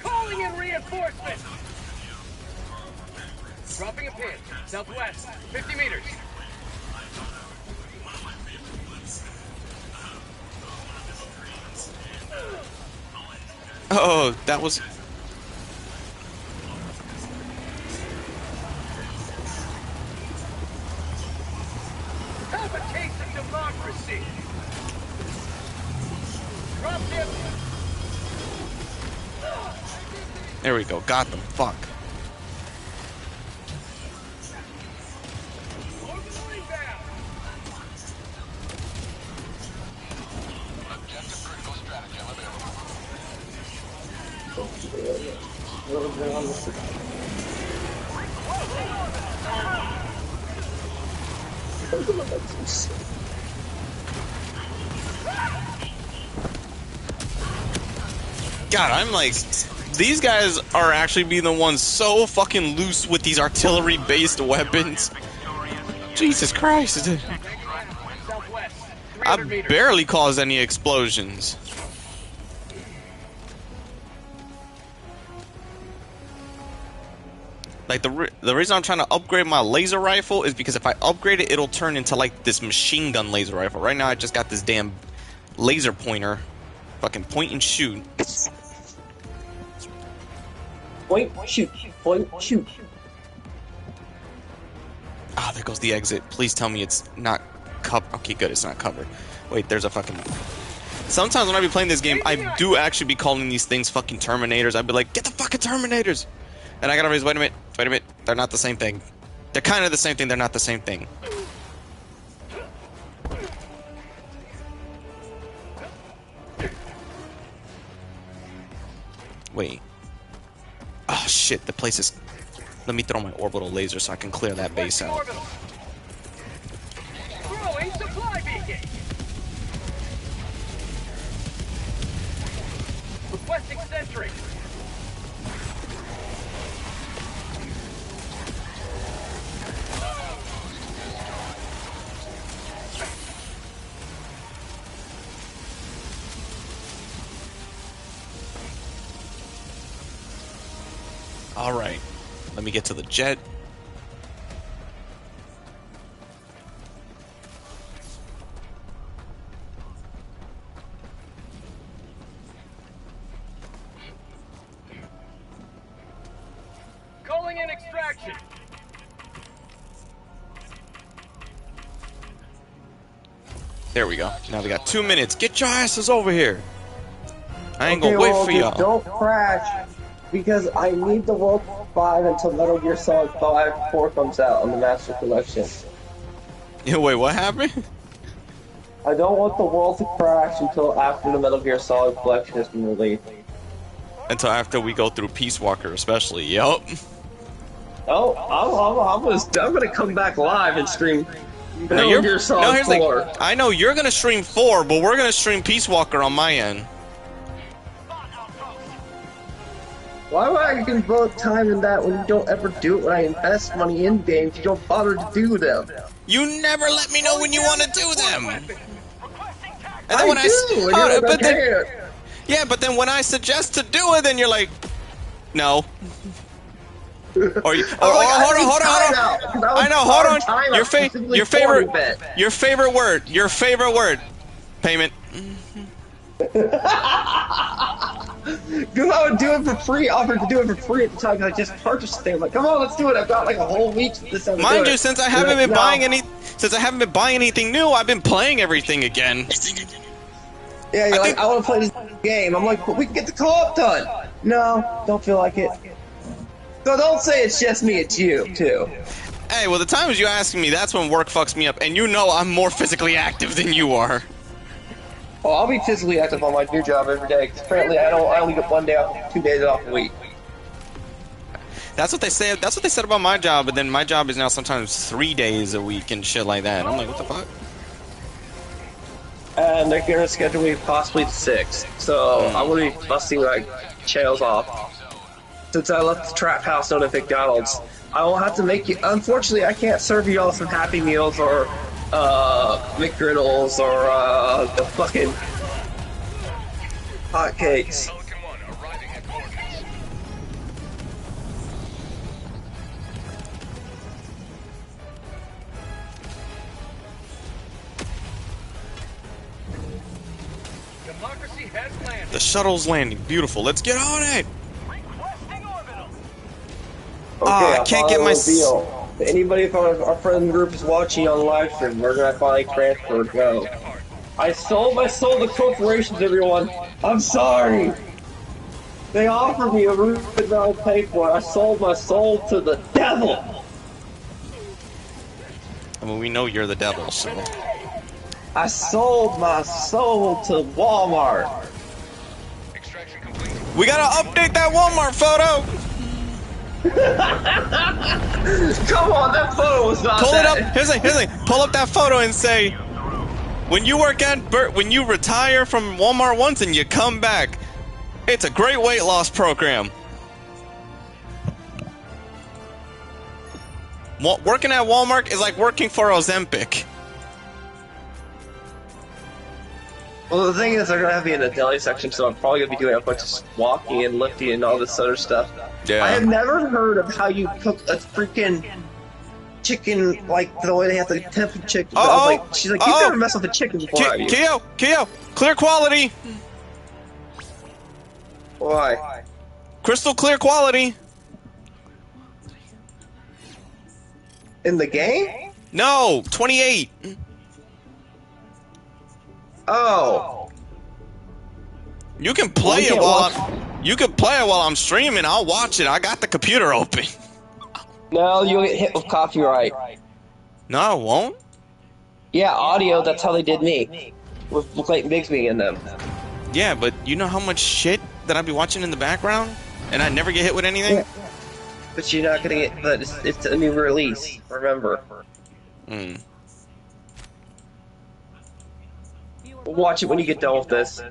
S5: Calling in reinforcements! Dropping a pin, southwest, 50 meters.
S7: Oh, that was...
S5: Have a taste of democracy! Drop him!
S7: There we go. Got them. Fuck.
S6: Objective critical stratagem available.
S7: God, I'm like... These guys are actually being the ones so fucking loose with these artillery-based weapons. Jesus Christ. I barely caused any explosions. Like, the reason I'm trying to upgrade my laser rifle is because if I upgrade it, it'll turn into, like, this machine gun laser rifle. Right now, I just got this damn laser pointer. Fucking point and shoot.
S8: Point, shoot, point, shoot.
S7: Ah, there goes the exit. Please tell me it's not covered. Okay, good, it's not covered. Wait, there's a fucking... Sometimes when I be playing this game, I do actually be calling these things fucking Terminators. I'd be like, get the fucking Terminators! And I gotta raise, wait a minute, they're not the same thing. They're kind of the same thing, they're not the same thing. Wait. Oh shit, the place is... Let me throw my orbital laser so I can clear that base out.
S5: Throwing supply beacon! Requesting sentry!
S7: Alright. Let me get to the jet.
S5: Calling in extraction!
S7: There we go. Now we got 2 minutes. Get your asses over here. I ain't
S8: Okay,
S7: gonna wait
S8: well,
S7: for
S8: just
S7: y'all.
S8: don't crash, because I need the World 5 until Metal Gear Solid 5 4 comes out on the Master Collection.
S7: Yeah, wait, what happened?
S8: I don't want the world to crash until after the Metal Gear Solid Collection has been released.
S7: Until after we go through Peace Walker, especially. Yup.
S8: Oh, I'm gonna come back live and stream Metal Gear Solid 4.
S7: I know you're gonna stream 4, but we're gonna stream Peace Walker on my end.
S8: Why would I devote time in that when you don't ever do it when I invest money in games? You don't bother to do them.
S7: You never let me know when you want to do them. And then
S8: I
S7: when
S8: do.
S7: but then, yeah, but then when I suggest to do it, then you're like, no. Or you, hold on. I know, hold on. Your favorite word. Payment.
S8: Because I would do it for free, offered to do it for free at the time because I just purchased the thing. I'm like, come on, let's do it. I've got like a whole week to this.
S7: Mind you, since I haven't been buying anything new, I've been playing everything again.
S8: Yeah, you're like, I want to play this game. I'm like, but we can get the co-op done. No, don't feel like it. So don't say it's just me, it's you, too.
S7: Hey, well, the times you asking me, that's when work fucks me up, and you know I'm more physically active than you are.
S8: Oh, I'll be physically active on my new job every day, because apparently I only get 1 day off, 2 days off a week.
S7: That's what they say. That's what they said about my job, but then my job is now sometimes 3 days a week and shit like that. I'm like, what the fuck?
S8: And they're gonna schedule me possibly to 6, so I'm gonna be busting like tails off. Since I left the trap house known as McDonald's, I will have to make you. Unfortunately, I can't serve you all some Happy Meals or McGriddles or the fucking hotcakes.
S5: Democracy has landed.
S7: The shuttle's landing. Beautiful. Let's get on it.
S8: Okay,
S7: I can't get my
S8: deal. If anybody from our friend group is watching on live stream, where can I finally transfer? Go. I sold my soul to corporations, everyone. I'm sorry. They offered me a roof that I paid for it. I sold my soul to the devil.
S7: I mean, we know you're the devil, so.
S8: I sold my soul to Walmart.
S7: We gotta update that Walmart photo.
S8: Come on, that photo was not
S7: Pull
S8: that.
S7: it up. Here's the thing. Pull up that photo and say, when you retire from Walmart once and you come back, it's a great weight loss program. Working at Walmart is like working for Ozempic.
S8: Well, the thing is, they're gonna have me in the deli section, so I'm probably gonna be doing a bunch of walking and lifting and all this other stuff.
S7: Yeah.
S8: I have never heard of how you cook a freaking chicken, like the way they have to temper chicken. She's like, you've never messed with a chicken before, have you?
S7: Keo, clear quality.
S8: Why?
S7: Crystal clear quality.
S8: In the game?
S7: No, 28.
S8: Oh.
S7: You can play it while I'm streaming. I'll watch it. I got the computer open.
S8: No, you'll get hit with copyright.
S7: No, I won't.
S8: Yeah, audio, that's how they did me. With Clayton Bigsby in them.
S7: Yeah, but you know how much shit that I'd be watching in the background? And I never get hit with anything?
S8: Yeah. But you're not gonna get, but it's a new release, remember. We'll watch it when you get done with this.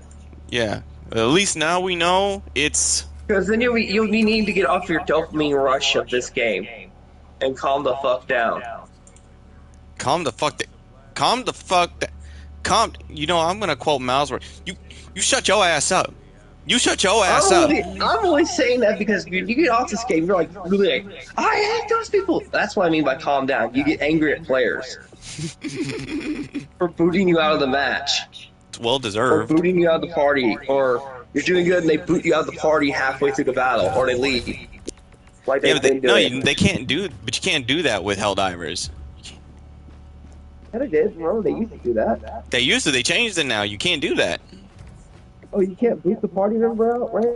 S7: Yeah, at least now we know it's...
S8: Because then you'll need to get off your dopamine rush of this game. And calm the fuck down.
S7: Calm the fuck down. You know, I'm gonna quote Miles where you shut your ass up. You shut your ass up.
S8: I'm only saying that because when you get off this game, you're like, really like, I hate those people. That's what I mean by calm down. You get angry at players. For booting you out of the match.
S7: It's well deserved.
S8: Or booting you out of the party. Or you're doing good and they boot you out of the party halfway through the battle. Or they leave. Like
S7: yeah, but they can't do. But you can't do that with Helldivers.
S8: Yeah, they did. Remember, they used to do that.
S7: They used to. They changed it now. You can't do that.
S8: Oh, you can't boot the party member out, right?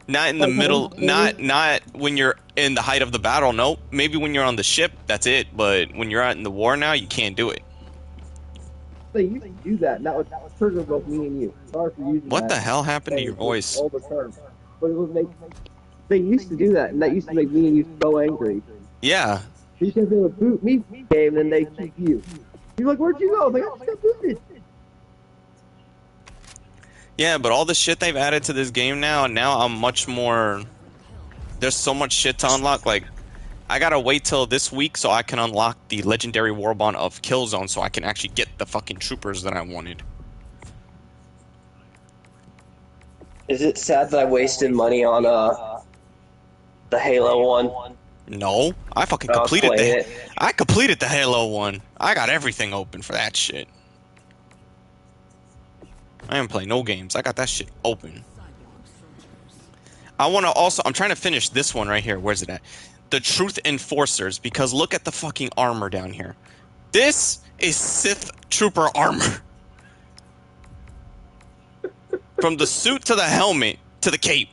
S7: Not in the middle. Not when you're in the height of the battle. Nope. Maybe when you're on the ship, that's it. But when you're out in the war now, you can't do it.
S8: They used to do that, and that would trigger both me and you. Sorry for using
S7: What
S8: that.
S7: the hell happened to your voice?
S8: All the terms. But it would make. They used to do that, and that used to make me and you so angry.
S7: Yeah.
S8: Because they would boot me game, and then they keep you. You're like, where'd you go? Like, I just got booted.
S7: Yeah, but all the shit they've added to this game now I'm much more... There's so much shit to unlock, like... I gotta wait till this week so I can unlock the legendary warbond of Killzone so I can actually get the fucking troopers that I wanted.
S8: Is it sad that I wasted money on, the Halo one?
S7: No, I fucking completed I completed the Halo one. I got everything open for that shit. I haven't played no games. I got that shit open. I want to also... I'm trying to finish this one right here. Where's it at? The Truth Enforcers, because look at the fucking armor down here. This is Sith Trooper armor. From the suit to the helmet to the cape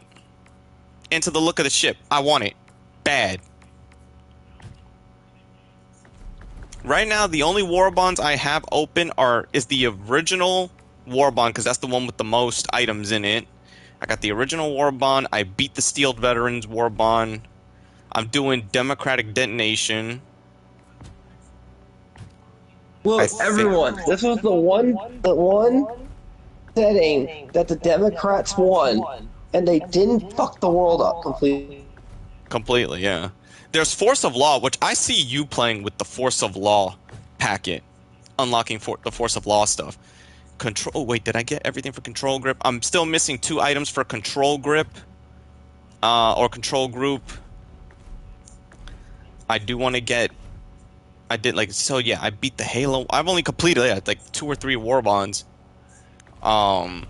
S7: and to the look of the ship. I want it. Bad. Right now, the only warbonds I have open is the original warbond, because that's the one with the most items in it. I got the original warbond. I beat the Steeled Veterans warbond. I'm doing Democratic Detonation.
S8: Look, everyone, this was the one setting that the Democrats won, and they didn't fuck the world up completely.
S7: Completely, yeah. There's Force of Law, which I see you playing with the Force of Law packet, unlocking the Force of Law stuff. Control. Oh, wait, did I get everything for Control Grip? I'm still missing 2 items for Control Grip, or Control Group. I do want to get... I did, like... So, yeah, I beat the Halo... I've only completed, like, 2 or 3 warbonds. And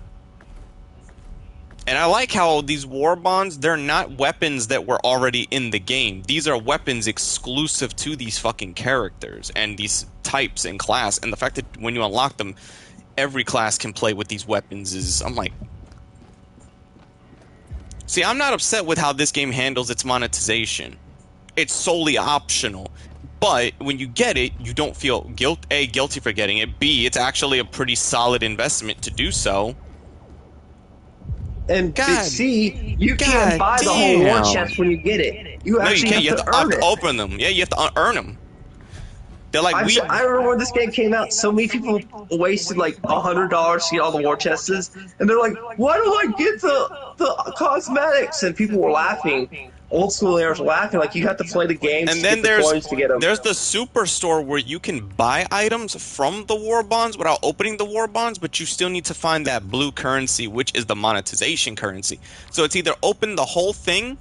S7: I like how these warbonds, they're not weapons that were already in the game. These are weapons exclusive to these fucking characters and these types and class. And the fact that when you unlock them, every class can play with these weapons is... I'm like... See, I'm not upset with how this game handles its monetization. It's solely optional. But when you get it, you don't feel guilty for getting it. B, it's actually a pretty solid investment to do so.
S8: And C, you can't buy the whole war chest when you get it. You actually have to earn it.
S7: Open them. Yeah, you have to earn them. They're like,
S8: I remember when this game came out, so many people wasted like $100 to get all the war chests, and they're like, why do I get the cosmetics? And people were laughing. Old schoolers were laughing, like you have to play the game
S7: and then
S8: the coins to get them.
S7: There's the superstore where you can buy items from the war bonds without opening the war bonds, but you still need to find that blue currency, which is the monetization currency. So it's either open the whole thing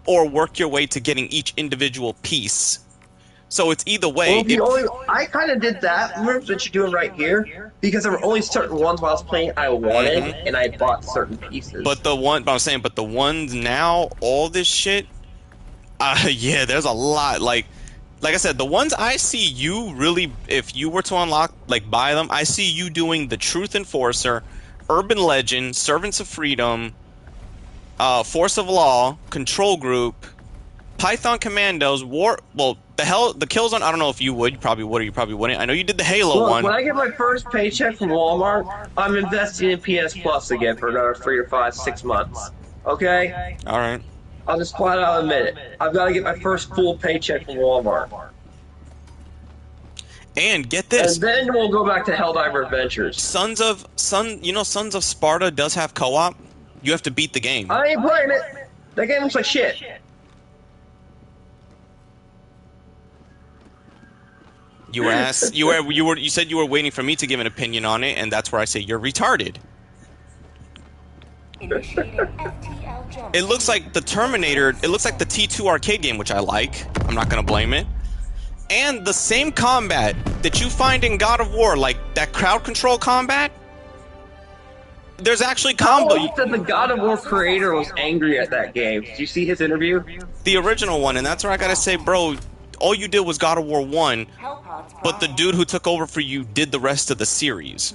S7: or work your way to getting each individual piece. So it's either way.
S8: Well, I kind of did that. Remember what you're doing right here? Because there were only certain ones while I was playing I wanted, and I bought certain pieces.
S7: But the ones now, all this shit, yeah, there's a lot. Like I said, the ones I see you really, if you were to unlock, like buy them, I see you doing the Truth Enforcer, Urban Legend, Servants of Freedom, Force of Law, Control Group, Python Commandos, the Killzone, I don't know if you would. You probably would or you probably wouldn't. I know you did the Halo one.
S8: When I get my first paycheck from Walmart, I'm investing in PS Plus again for another 3 or 5, 6 months. Okay?
S7: Alright.
S8: I'll just flat out admit it. I've got to get my first full paycheck from Walmart.
S7: And get this.
S8: And then we'll go back to Helldiver Adventures.
S7: Sons of Sparta does have co-op. You have to beat the game.
S8: I ain't playing it. That game looks like shit.
S7: You asked. You said you were waiting for me to give an opinion on it, and that's where I say you're retarded. It looks like the Terminator. It looks like the T2 arcade game, which I like. I'm not gonna blame it. And the same combat that you find in God of War, like that crowd control combat. There's actually combo.
S8: I said the God of War creator was angry at that game. Did you see his interview?
S7: The original one, and that's where I gotta say, bro. all you did was God of War 1, but the dude who took over for you did the rest of the series.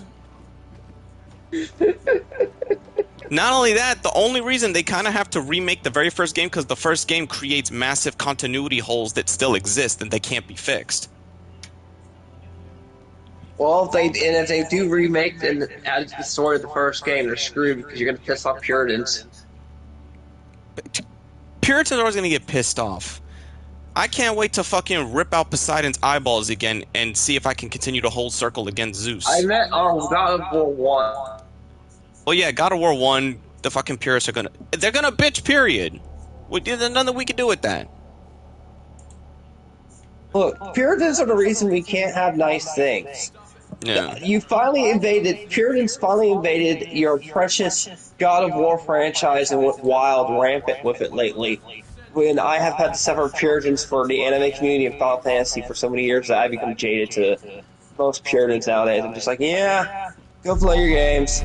S7: Not only that, the only reason they kind of have to remake the very first game because the first game creates massive continuity holes that still exist and they can't be fixed.
S8: Well, if they do remake and add to the story of the first game, they're screwed because you're going to piss off Puritans.
S7: Puritans are always going to get pissed off. I can't wait to fucking rip out Poseidon's eyeballs again and see if I can continue to hold circle against Zeus.
S8: I meant God of War 1.
S7: Well, yeah, God of War 1, the fucking purists are they're gonna bitch, period. There's nothing we can do with that.
S8: Look, Puritans are the reason we can't have nice things.
S7: Yeah.
S8: Puritans finally invaded your precious God of War franchise and went wild, rampant with it lately. When I have had to suffer Puritans for the anime community of Final Fantasy for so many years that I've become jaded to most Puritans nowadays. I'm just like, yeah, go play your games.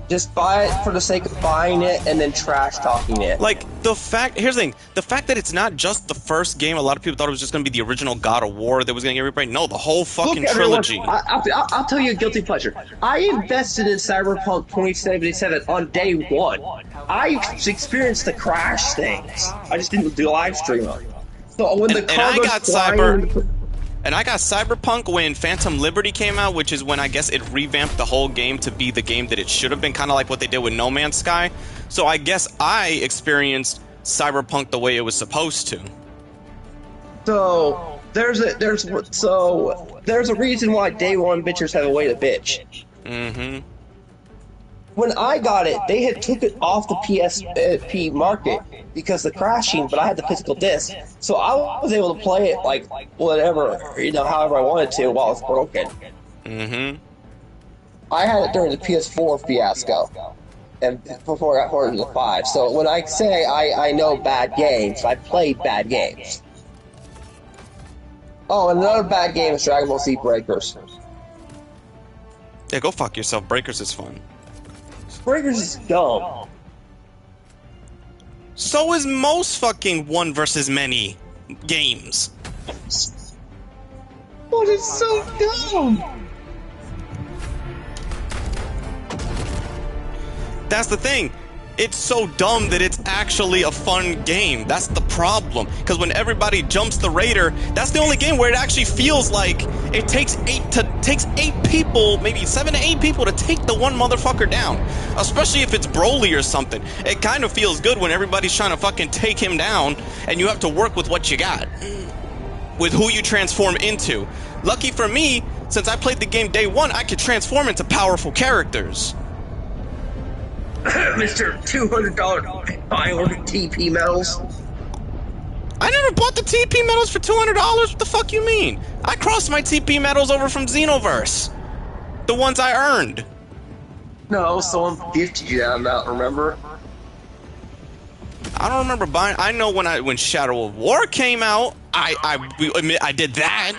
S8: Just buy it for the sake of buying it and then trash talking it.
S7: Like, here's the thing, the fact that it's not just the first game, a lot of people thought it was just going to be the original God of War that was going to get replayed. No, the whole fucking trilogy.
S8: I'll tell you a guilty pleasure. I invested in Cyberpunk 2077 on day one. I experienced the crash things. I just didn't do live stream on it. So when the car
S7: And I got Cyberpunk when Phantom Liberty came out, which is when I guess it revamped the whole game to be the game that it should have been, kind of like what they did with No Man's Sky. So I guess I experienced Cyberpunk the way it was supposed to.
S8: So there's a reason why day one bitchers have a way to bitch.
S7: Mm-hmm.
S8: When I got it, they had took it off the PSP market because of the crashing, but I had the physical disc, so I was able to play it like whatever, however I wanted to while it's broken.
S7: Mm-hmm.
S8: I had it during the PS4 fiasco, and before I got ported to the 5. So when I say I know bad games, I played bad games. Oh, and another bad game is Dragon Ball Z Breakers.
S7: Yeah, go fuck yourself. Breakers is fun.
S8: Breakers is dumb.
S7: So is most fucking one versus many games.
S8: But it's so dumb.
S7: That's the thing. It's so dumb that it's actually a fun game. That's the problem. Because when everybody jumps the Raider, that's the only game where it actually feels like it takes 8 people, maybe 7 to 8 people to take the one motherfucker down. Especially if it's Broly or something. It kind of feels good when everybody's trying to fucking take him down and you have to work with what you got. With who you transform into. Lucky for me, since I played the game day one, I could transform into powerful characters.
S8: Mr. $200 I ordered TP medals.
S7: I never bought the TP medals for $200. What the fuck you mean? I crossed my TP medals over from Xenoverse. The ones I earned.
S8: No, someone gifted you that amount, remember?
S7: I don't remember buying. I know when Shadow of War came out, I did that.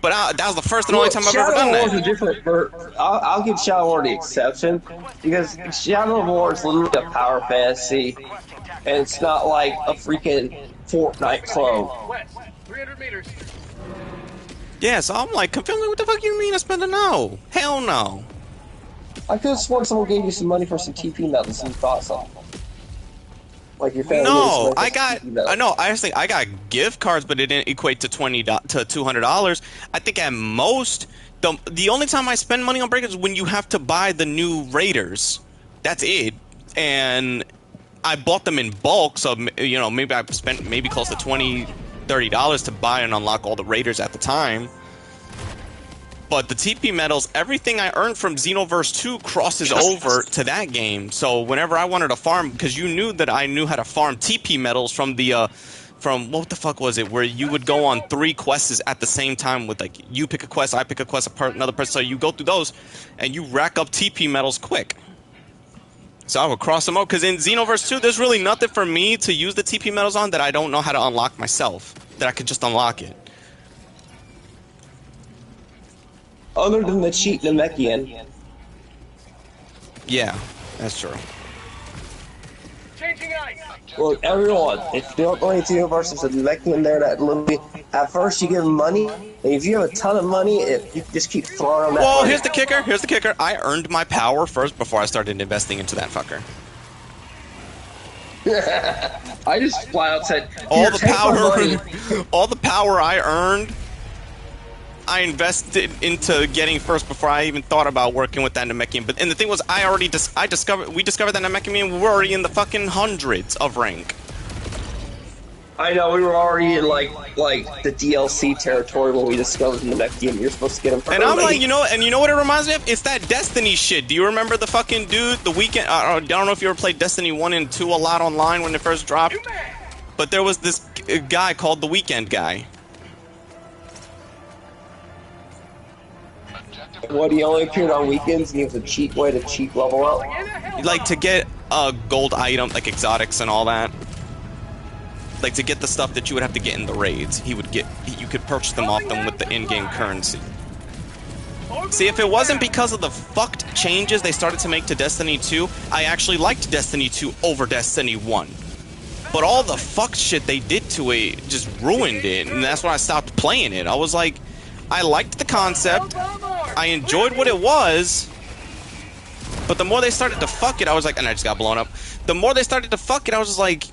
S7: But that was the first and only time I've ever done that.
S8: Shadow of War is a different. I'll give Shadow of War the exception because Shadow of War is literally a power fantasy, and it's not like a freaking Fortnite clone.
S5: 300 meters.
S7: Yeah, so I'm like, confirm me, what the fuck you mean I spent a no? Hell no.
S8: I could have sworn someone gave you some money for some TP medals and you thought something. Like your family.
S7: No, I got gift cards, but it didn't equate to $200. I think at most, the only time I spend money on breakers is when you have to buy the new Raiders. That's it. And I bought them in bulk, so maybe I spent close to $20, $30 to buy and unlock all the Raiders at the time. But the TP medals, everything I earned from Xenoverse 2 crosses over to that game. So whenever I wanted to farm, because you knew that I knew how to farm TP medals from what the fuck was it, where you would go on 3 quests at the same time with like, you pick a quest, I pick a quest, another person, so you go through those, and you rack up TP medals quick. So I would cross them out, because in Xenoverse 2, there's really nothing for me to use the TP medals on that I don't know how to unlock myself, that I could just unlock it.
S8: Other than the cheat Namekian.
S7: Yeah, that's true.
S5: Changing ice.
S8: Look, everyone, if you don't know anything about versus a Namekian there that literally, at first you give them money, and if you have a ton of money, you just keep throwing them that
S7: Well,
S8: money.
S7: here's the kicker. Here's the kicker. I earned my power first before I started investing into that fucker.
S8: I just flat out said,
S7: all the power I earned, I invested into getting first before I even thought about working with that Namekian. But and the thing was, we discovered that Namekian. We were already in the fucking hundreds of rank.
S8: I know, we were already in like the DLC territory when we discovered the Namekian. You're supposed to get him for
S7: And I'm like, you know what it reminds me of? It's that Destiny shit. Do you remember the fucking dude, the weekend? I don't know if you ever played Destiny 1 and 2 a lot online when it first dropped. But there was this guy called the Weekend Guy.
S8: What, he only appeared on weekends and he was a cheap way to cheap level up?
S7: Like to get a gold item, like exotics and all that. Like to get the stuff that you would have to get in the raids, you could purchase them off them with the in-game currency. See, if it wasn't because of the fucked changes they started to make to Destiny 2, I actually liked Destiny 2 over Destiny 1. But all the fucked shit they did to it just ruined it, and that's when I stopped playing it. I was like, I liked the concept, I enjoyed what it was, but the more they started to fuck it, I was like, and I just got blown up. The more they started to fuck it, I was just like,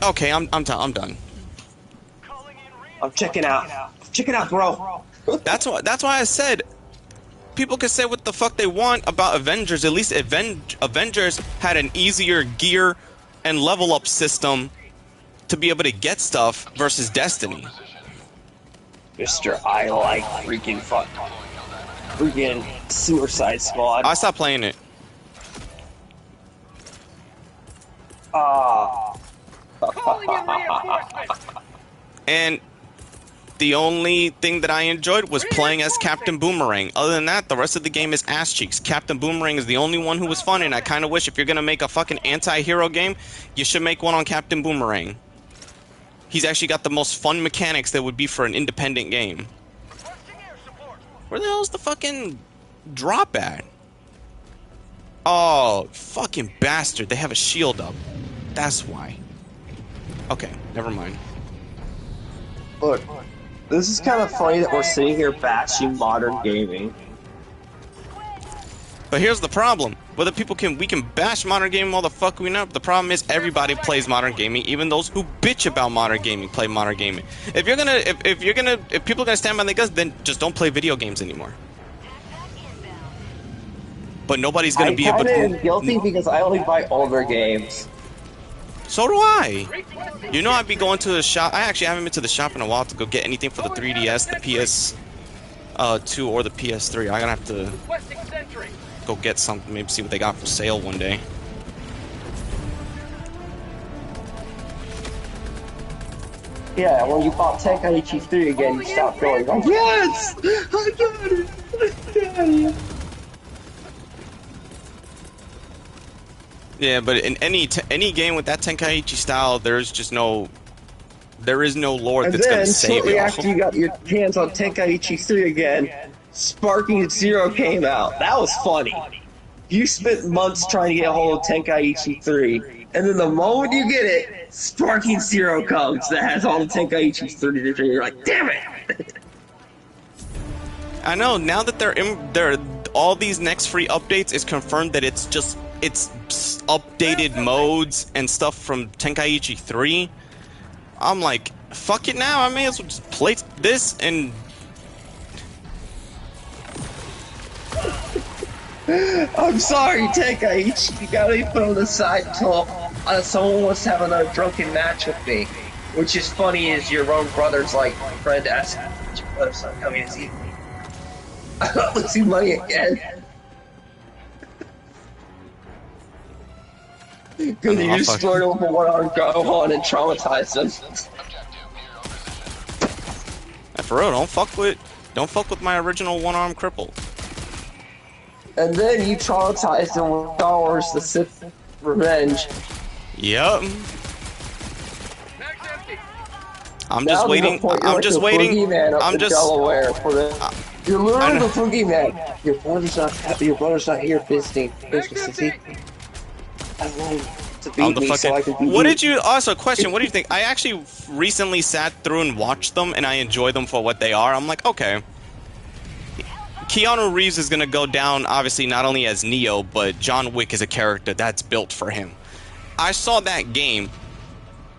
S7: okay, I'm done.
S8: I'm checking out. Check it out, bro.
S7: That's why I said people can say what the fuck they want about Avengers. At least Avengers had an easier gear and level up system to be able to get stuff versus Destiny.
S8: Mr. I like freaking Suicide Squad.
S7: I stopped playing it. And the only thing that I enjoyed was playing as Captain Boomerang. Other than that, the rest of the game is ass cheeks. Captain Boomerang is the only one who was fun, and I kind of wish if you're gonna make a fucking anti-hero game, you should make one on Captain Boomerang. He's actually got the most fun mechanics that would be for an independent game. Where the hell's the fucking drop at? Oh, fucking bastard. They have a shield up. That's why. Okay, never mind.
S8: Look, this is kind of funny that we're sitting here bashing modern gaming.
S7: But here's the problem. Whether we can bash modern gaming all the fuck we know, but the problem is everybody plays modern gaming, even those who bitch about modern gaming play modern gaming. If people are gonna stand by their guns, then just don't play video games anymore. But nobody's gonna be able to.
S8: I'm guilty because I only buy older games.
S7: So do I. You know, I'd be going to the shop. I actually haven't been to the shop in a while to go get anything for the 3DS, the PS2, or the PS3. I'm gonna have to go get something, maybe see what they got for sale one day.
S8: Yeah, when you bought Tenkaichi 3 again, you stopped going, like, yes! I got it! I got it!
S7: Yeah, but in any game with that Tenkaichi style, there is no lore that's going to save it.
S8: And then, after you got your hands on Tenkaichi 3 again, Sparking Zero came out. That was funny. You spent months trying to get a hold of Tenkaichi 3, and then the moment you get it, Sparking Zero comes that has all the Tenkaichi 3, and you're like, damn it!
S7: I know, now that they're all these next free updates, it's confirmed that it's updated modes and stuff from Tenkaichi 3. I'm like, fuck it now, I may as well just play this and...
S8: I'm sorry, Tenkaichi, you gotta be put on the side until someone wants to have another drunken match with me. Which is funny is your own brother's like, friend asked your brother's not coming to see me. I'm not losing money again. Because you just scored over one-armed Gohan and traumatized him.
S7: For real, don't fuck with my original one-armed cripple.
S8: And then you traumatized him with Star Wars: The Sith Revenge.
S7: Yep. I'm just waiting. I'm just waiting.
S8: Delaware for the. You're literally the boogeyman. Your brother's not here visiting. to beat me so I could beat
S7: What
S8: you.
S7: did you... Also, question, what do you think? I actually recently sat through and watched them, and I enjoy them for what they are. I'm like, okay. Keanu Reeves is going to go down, obviously, not only as Neo, but John Wick is a character that's built for him. I saw that game.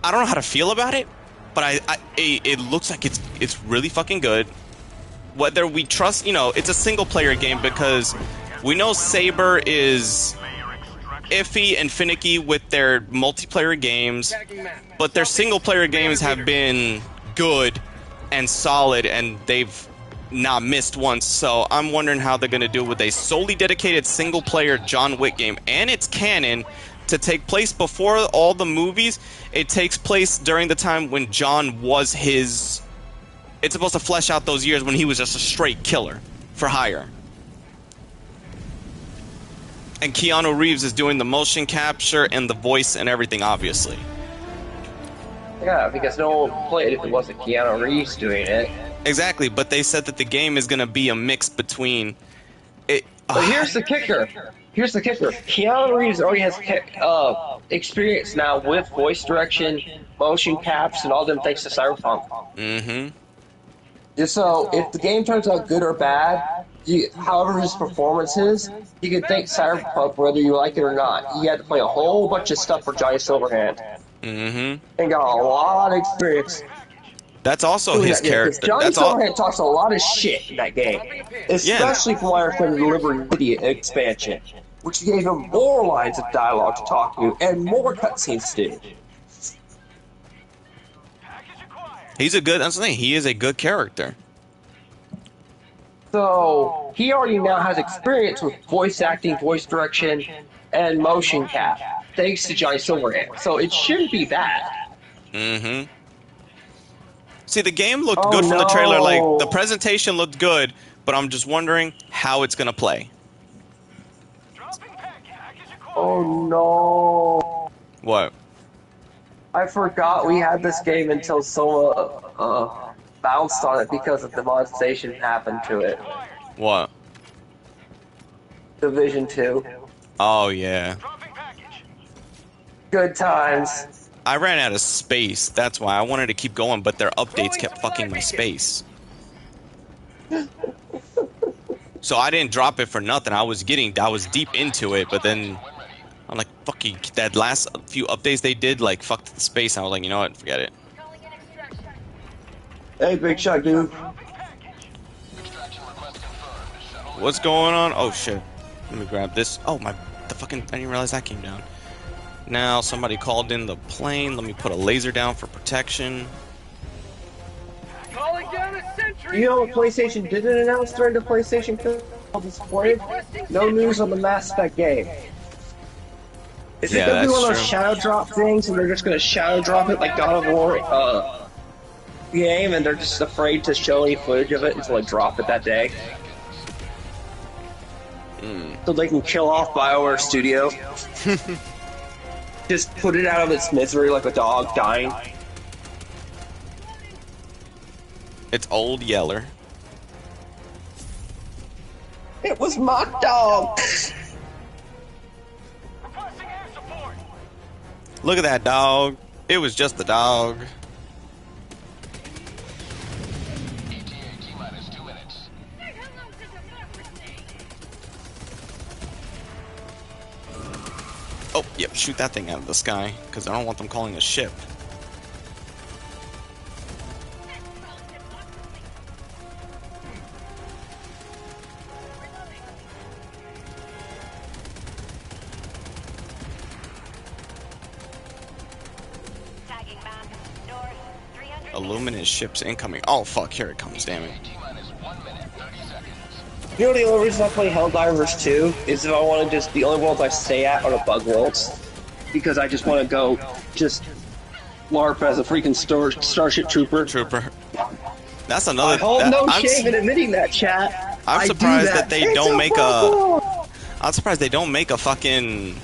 S7: I don't know how to feel about it, but it looks like it's really fucking good. Whether we trust... You know, it's a single-player game because we know Saber is iffy and finicky with their multiplayer games, but their single-player games have been good and solid, and they've not missed once. So I'm wondering how they're going to do with a solely dedicated single-player John Wick game, and it's canon to take place before all the movies. It takes place during the time when John was his... It's supposed to flesh out those years when he was just a straight killer for hire. And Keanu Reeves is doing the motion capture and the voice and everything, obviously.
S8: Yeah, because no one played if it wasn't Keanu Reeves doing it.
S7: Exactly, but they said that the game is going to be a mix between...
S8: But here's the kicker. Here's the kicker. Keanu Reeves already has experience now with voice direction, motion caps, and all them thanks to Cyberpunk.
S7: Mm-hmm.
S8: So, if the game turns out good or bad, however his performance is, you can thank Cyberpunk whether you like it or not. He had to play a whole bunch of stuff for Johnny Silverhand.
S7: Mm-hmm.
S8: And got a lot of experience.
S7: That's also his character.
S8: Johnny
S7: That's
S8: Silverhand talks a lot of shit in that game. Especially from what I heard in the Liberty City expansion, which gave him more lines of dialogue to talk to and more cutscenes to do.
S7: He's a good... That's the thing. He is a good character.
S8: So, he already now has experience with voice acting, voice direction, and motion cap, thanks to Johnny Silverhand. So it shouldn't be bad.
S7: Mm-hmm. See, the game looked good from the trailer. Like, the presentation looked good, but I'm just wondering how it's gonna play.
S8: Oh no.
S7: What?
S8: I forgot we had this game until Soma bounced on it because of the monetization happened to it.
S7: What?
S8: Division 2.
S7: Oh, yeah.
S8: Good times.
S7: I ran out of space. That's why I wanted to keep going, but their updates kept fucking my space. So I didn't drop it for nothing. I was deep into it, but then I'm like, fuck you. That last few updates they did, like, fucked the space. I was like, you know what? Forget it.
S8: Hey, Big Shot, dude.
S7: What's going on? Oh, shit. Let me grab this. Oh, the fucking... I didn't realize that came down. Now, somebody called in the plane. Let me put a laser down for protection.
S5: Calling down a sentry.
S8: You know what PlayStation didn't announce during the PlayStation Film disappointed? No news on the Mass Effect game. Is it gonna be one of those shadow drop things, and they're just gonna shadow drop it like God of War game, and they're just afraid to show any footage of it until they drop it that day? So they can kill off BioWare Studio. Just put it out of its misery like a dog dying.
S7: It's Old Yeller.
S8: It was my dog!
S7: Look at that dog. It was just a dog. Oh, yep, shoot that thing out of the sky, because I don't want them calling a ship. Illuminous ships incoming. Oh, fuck, here it comes, damn it.
S8: You know the only reason I play Helldivers 2 is if I want to just... The only worlds I stay at are the bug worlds. Because I just want to go just LARP as a freaking Starship Trooper.
S7: That's another...
S8: I hold no shame in admitting that, chat.
S7: I'm surprised that they don't make a... I'm surprised they don't make a fucking...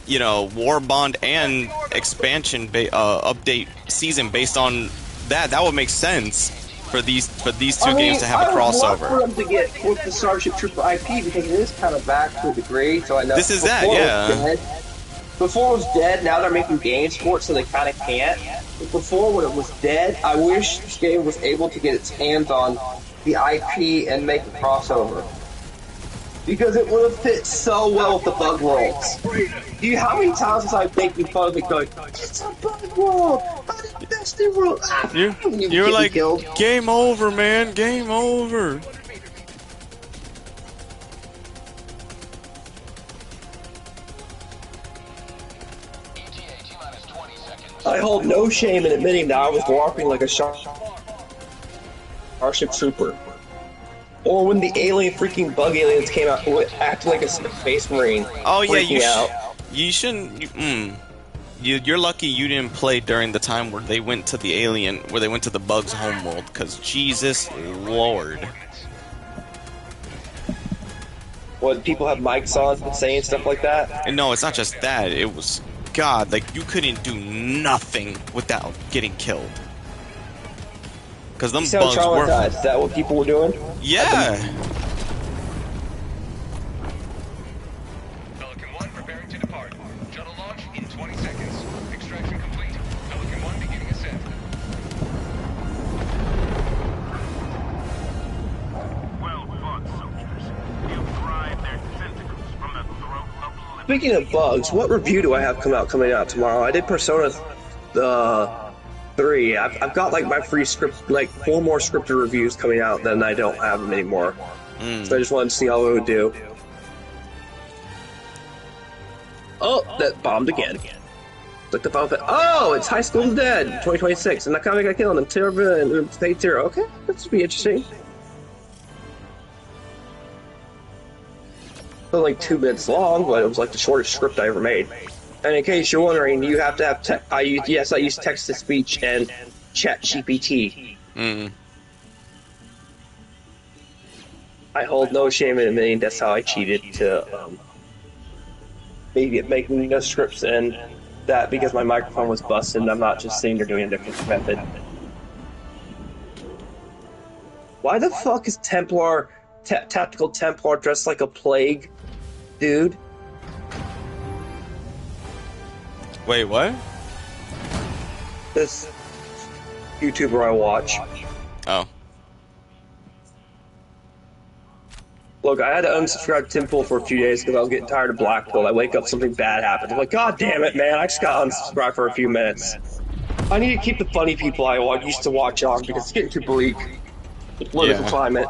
S7: You know, War Bond and expansion update season based on that. That would make sense for these two games to have a crossover.
S8: I would love for them to get with the Starship Trooper IP because it is kind of back to a degree. So I know
S7: this is that, yeah.
S8: Before it was dead, now they're making games for it, so they kind of can't. But before, when it was dead, I wish this game was able to get its hands on the IP and make a crossover. Because it would have fit so well with the bug worlds. How many times was I making fun of it going, it's a bug world! I did best in world!
S7: You're like, killed. Game over, man, game over.
S8: I hold no shame in admitting that I was walking like a Starship Trooper. Or when the alien freaking bug aliens came out, acting like a space marine.
S7: Oh yeah,
S8: you
S7: shouldn't. You're lucky you didn't play during the time where they went to the bugs' homeworld. Cause Jesus Lord.
S8: What, people have mics on saying stuff like that?
S7: And no, it's not just that. It was God. Like you couldn't do nothing without getting killed. Because them bugs were.
S8: Is that what people were doing?
S7: Yeah.
S6: Pelican 1 preparing to depart. Shuttle launch in 20 seconds. Extraction complete. Pelican 1 beginning ascent.
S2: Well fought, soldiers. You drive their tentacles from the throat of liberty.
S8: Speaking of bugs, what review do I have coming out tomorrow? I did Persona 3. I've got like my free script, like 4 more scripted reviews coming out, then I don't have them anymore. So I just wanted to see how it would do. Oh, that bombed again. Like the bomb. Oh, it's High School Dead 2026, and Nakami got killed and Terra and Fate Zero. Okay, that's be interesting. It was like 2 minutes long, but it was like the shortest script I ever made. And in case you're wondering, you have to have I use text to speech and ChatGPT. I hold no shame in admitting that's how I cheated to maybe making the scripts and that because my microphone was busted and I'm not just sitting there doing a different method. Why the fuck is Tactical Templar dressed like a plague, dude?
S7: Wait, what?
S8: This YouTuber I watch.
S7: Oh.
S8: Look, I had to unsubscribe to Timpool for a few days because I was getting tired of Blackpool. I wake up, something bad happens. I'm like, God damn it, man, I just got unsubscribed for a few minutes. I need to keep the funny people I used to watch on because it's getting too bleak. The political climate.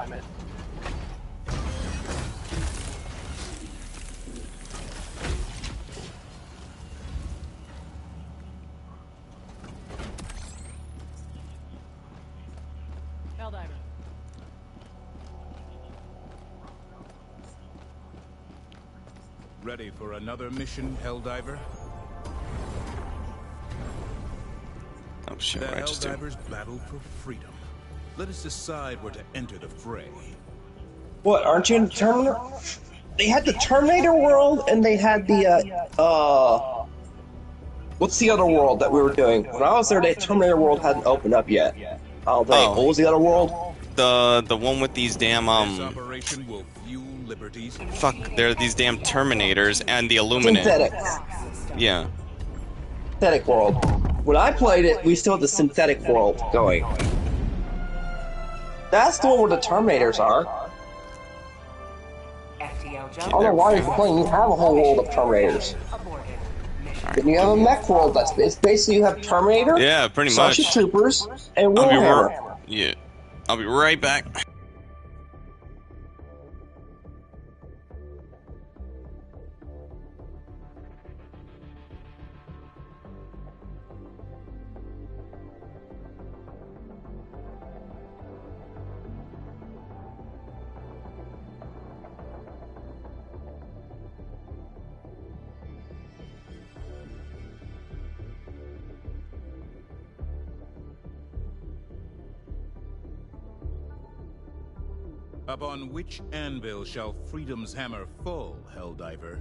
S9: Helldiver.
S2: Ready for another mission, Helldiver?
S7: Oh shit,
S2: The
S7: what I just do?
S2: Helldivers battle for freedom. Let us decide where to enter the fray.
S8: What, aren't you in the Terminator? They had the Terminator world, and they had the, what's the other world that we were doing? When I was there, the Terminator world hadn't opened up yet. What was the other world?
S7: The one with these damn,
S2: This operation will fuel liberties.
S7: Fuck, there are these damn Terminators and the Illuminate.
S8: Synthetic.
S7: Yeah.
S8: Synthetic world. When I played it, we still had the synthetic world going. That's the one where the Terminators are. I don't know why you're complaining. You have a whole world of Terminators. Then you have a mech world. It's basically you have Terminator,
S7: Yeah, pretty
S8: Starship
S7: much.
S8: Troopers, and Warhammer.
S7: Yeah. I'll be right back.
S2: Upon which anvil shall freedom's hammer fall, Helldiver?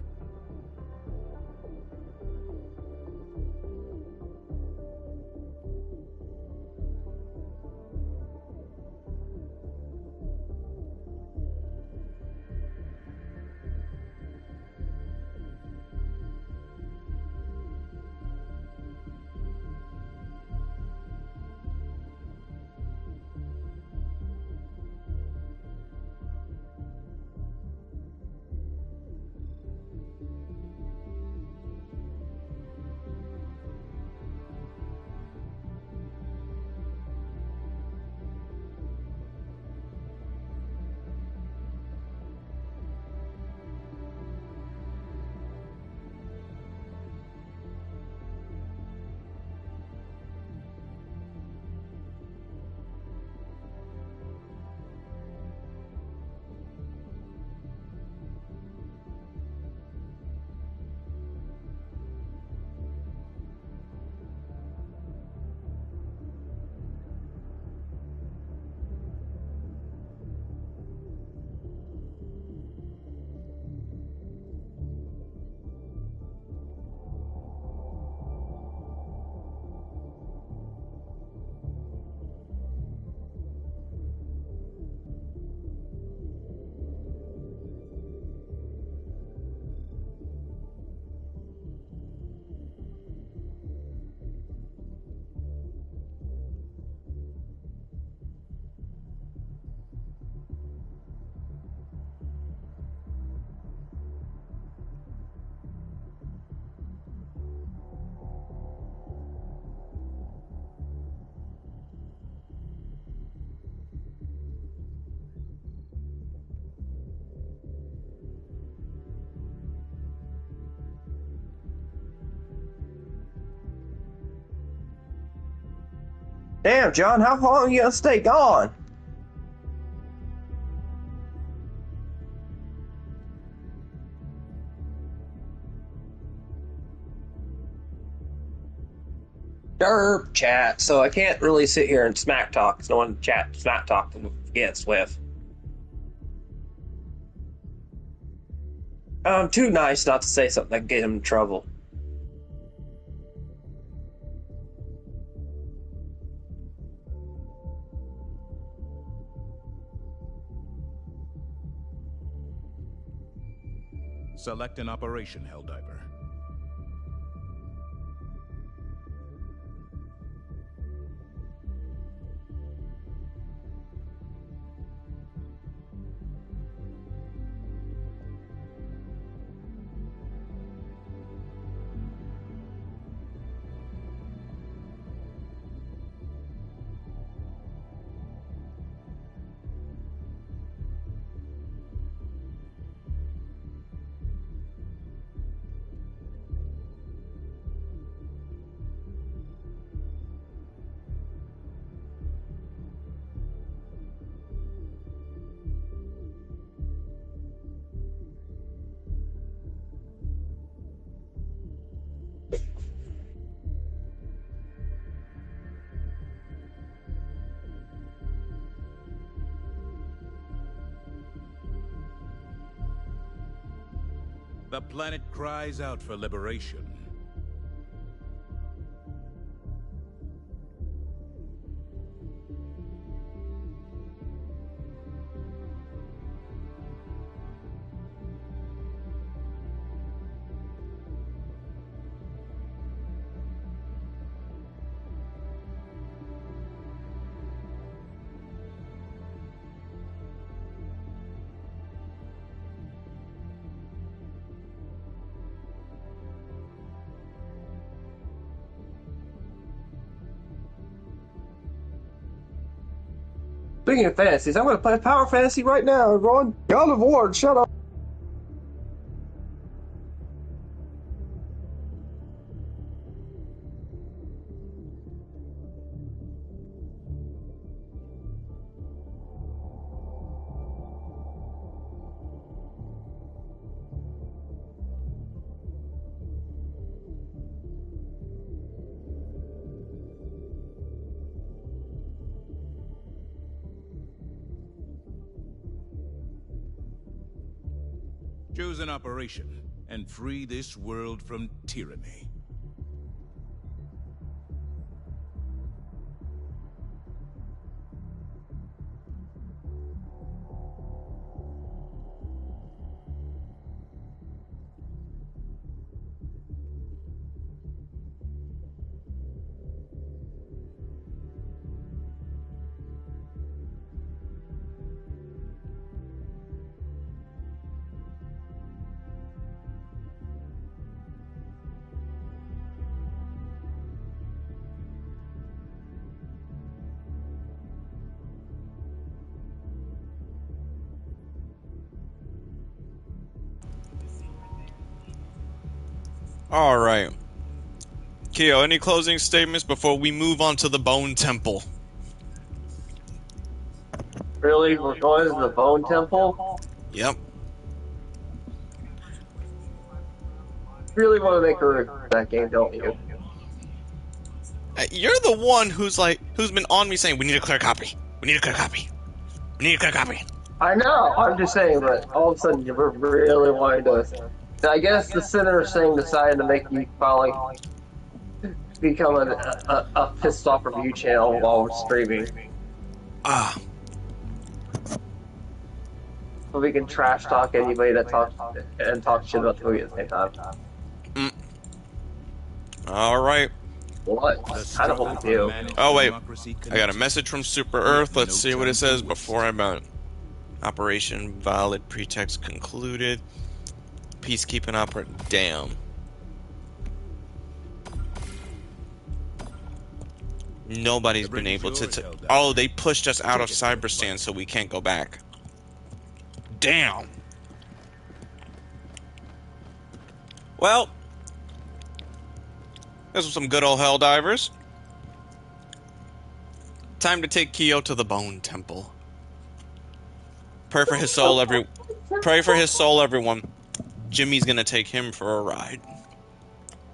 S8: Damn, John, how long are you gonna stay gone? Derp chat, so I can't really sit here and smack talk. It's no one chat smack talk gets with. I'm too nice not to say something that can get him in trouble.
S13: Select an operation, Helldiver. The planet cries out for liberation.
S8: Speaking of fantasies, I'm going to play Power Fantasy right now, everyone. God of War, shut up.
S13: Choose an operation and free this world from tyranny.
S7: Alright. Keo, any closing statements before we move on to the Bone Temple?
S8: Really? We're going to the Bone Temple?
S7: Yep.
S8: Really want to make a review of that game, don't you?
S7: You're the one who's been on me saying, we need a clear copy. We need a clear copy. We need a clear copy.
S8: I know, I'm just saying, but all of a sudden you're really wanting to... I guess the sinner thing decided to make you finally become a pissed off review channel while we're streaming.
S7: Ah.
S8: So we can trash talk anybody that talks shit about the movie at the same time.
S7: Alright.
S8: What? I don't hope you do.
S7: Oh wait, I got a message from Super Earth. Let's see what it says before I'm out. Operation valid, pretext concluded. Peacekeeping opera. Damn. Nobody's been able to. Oh, they pushed us out of Cyberstan, so we can't go back. Damn. Well, this was some good old Helldivers. time to take Kyo to the Bone Temple. Pray for his soul, everyone. Jimmy's gonna take him for a ride.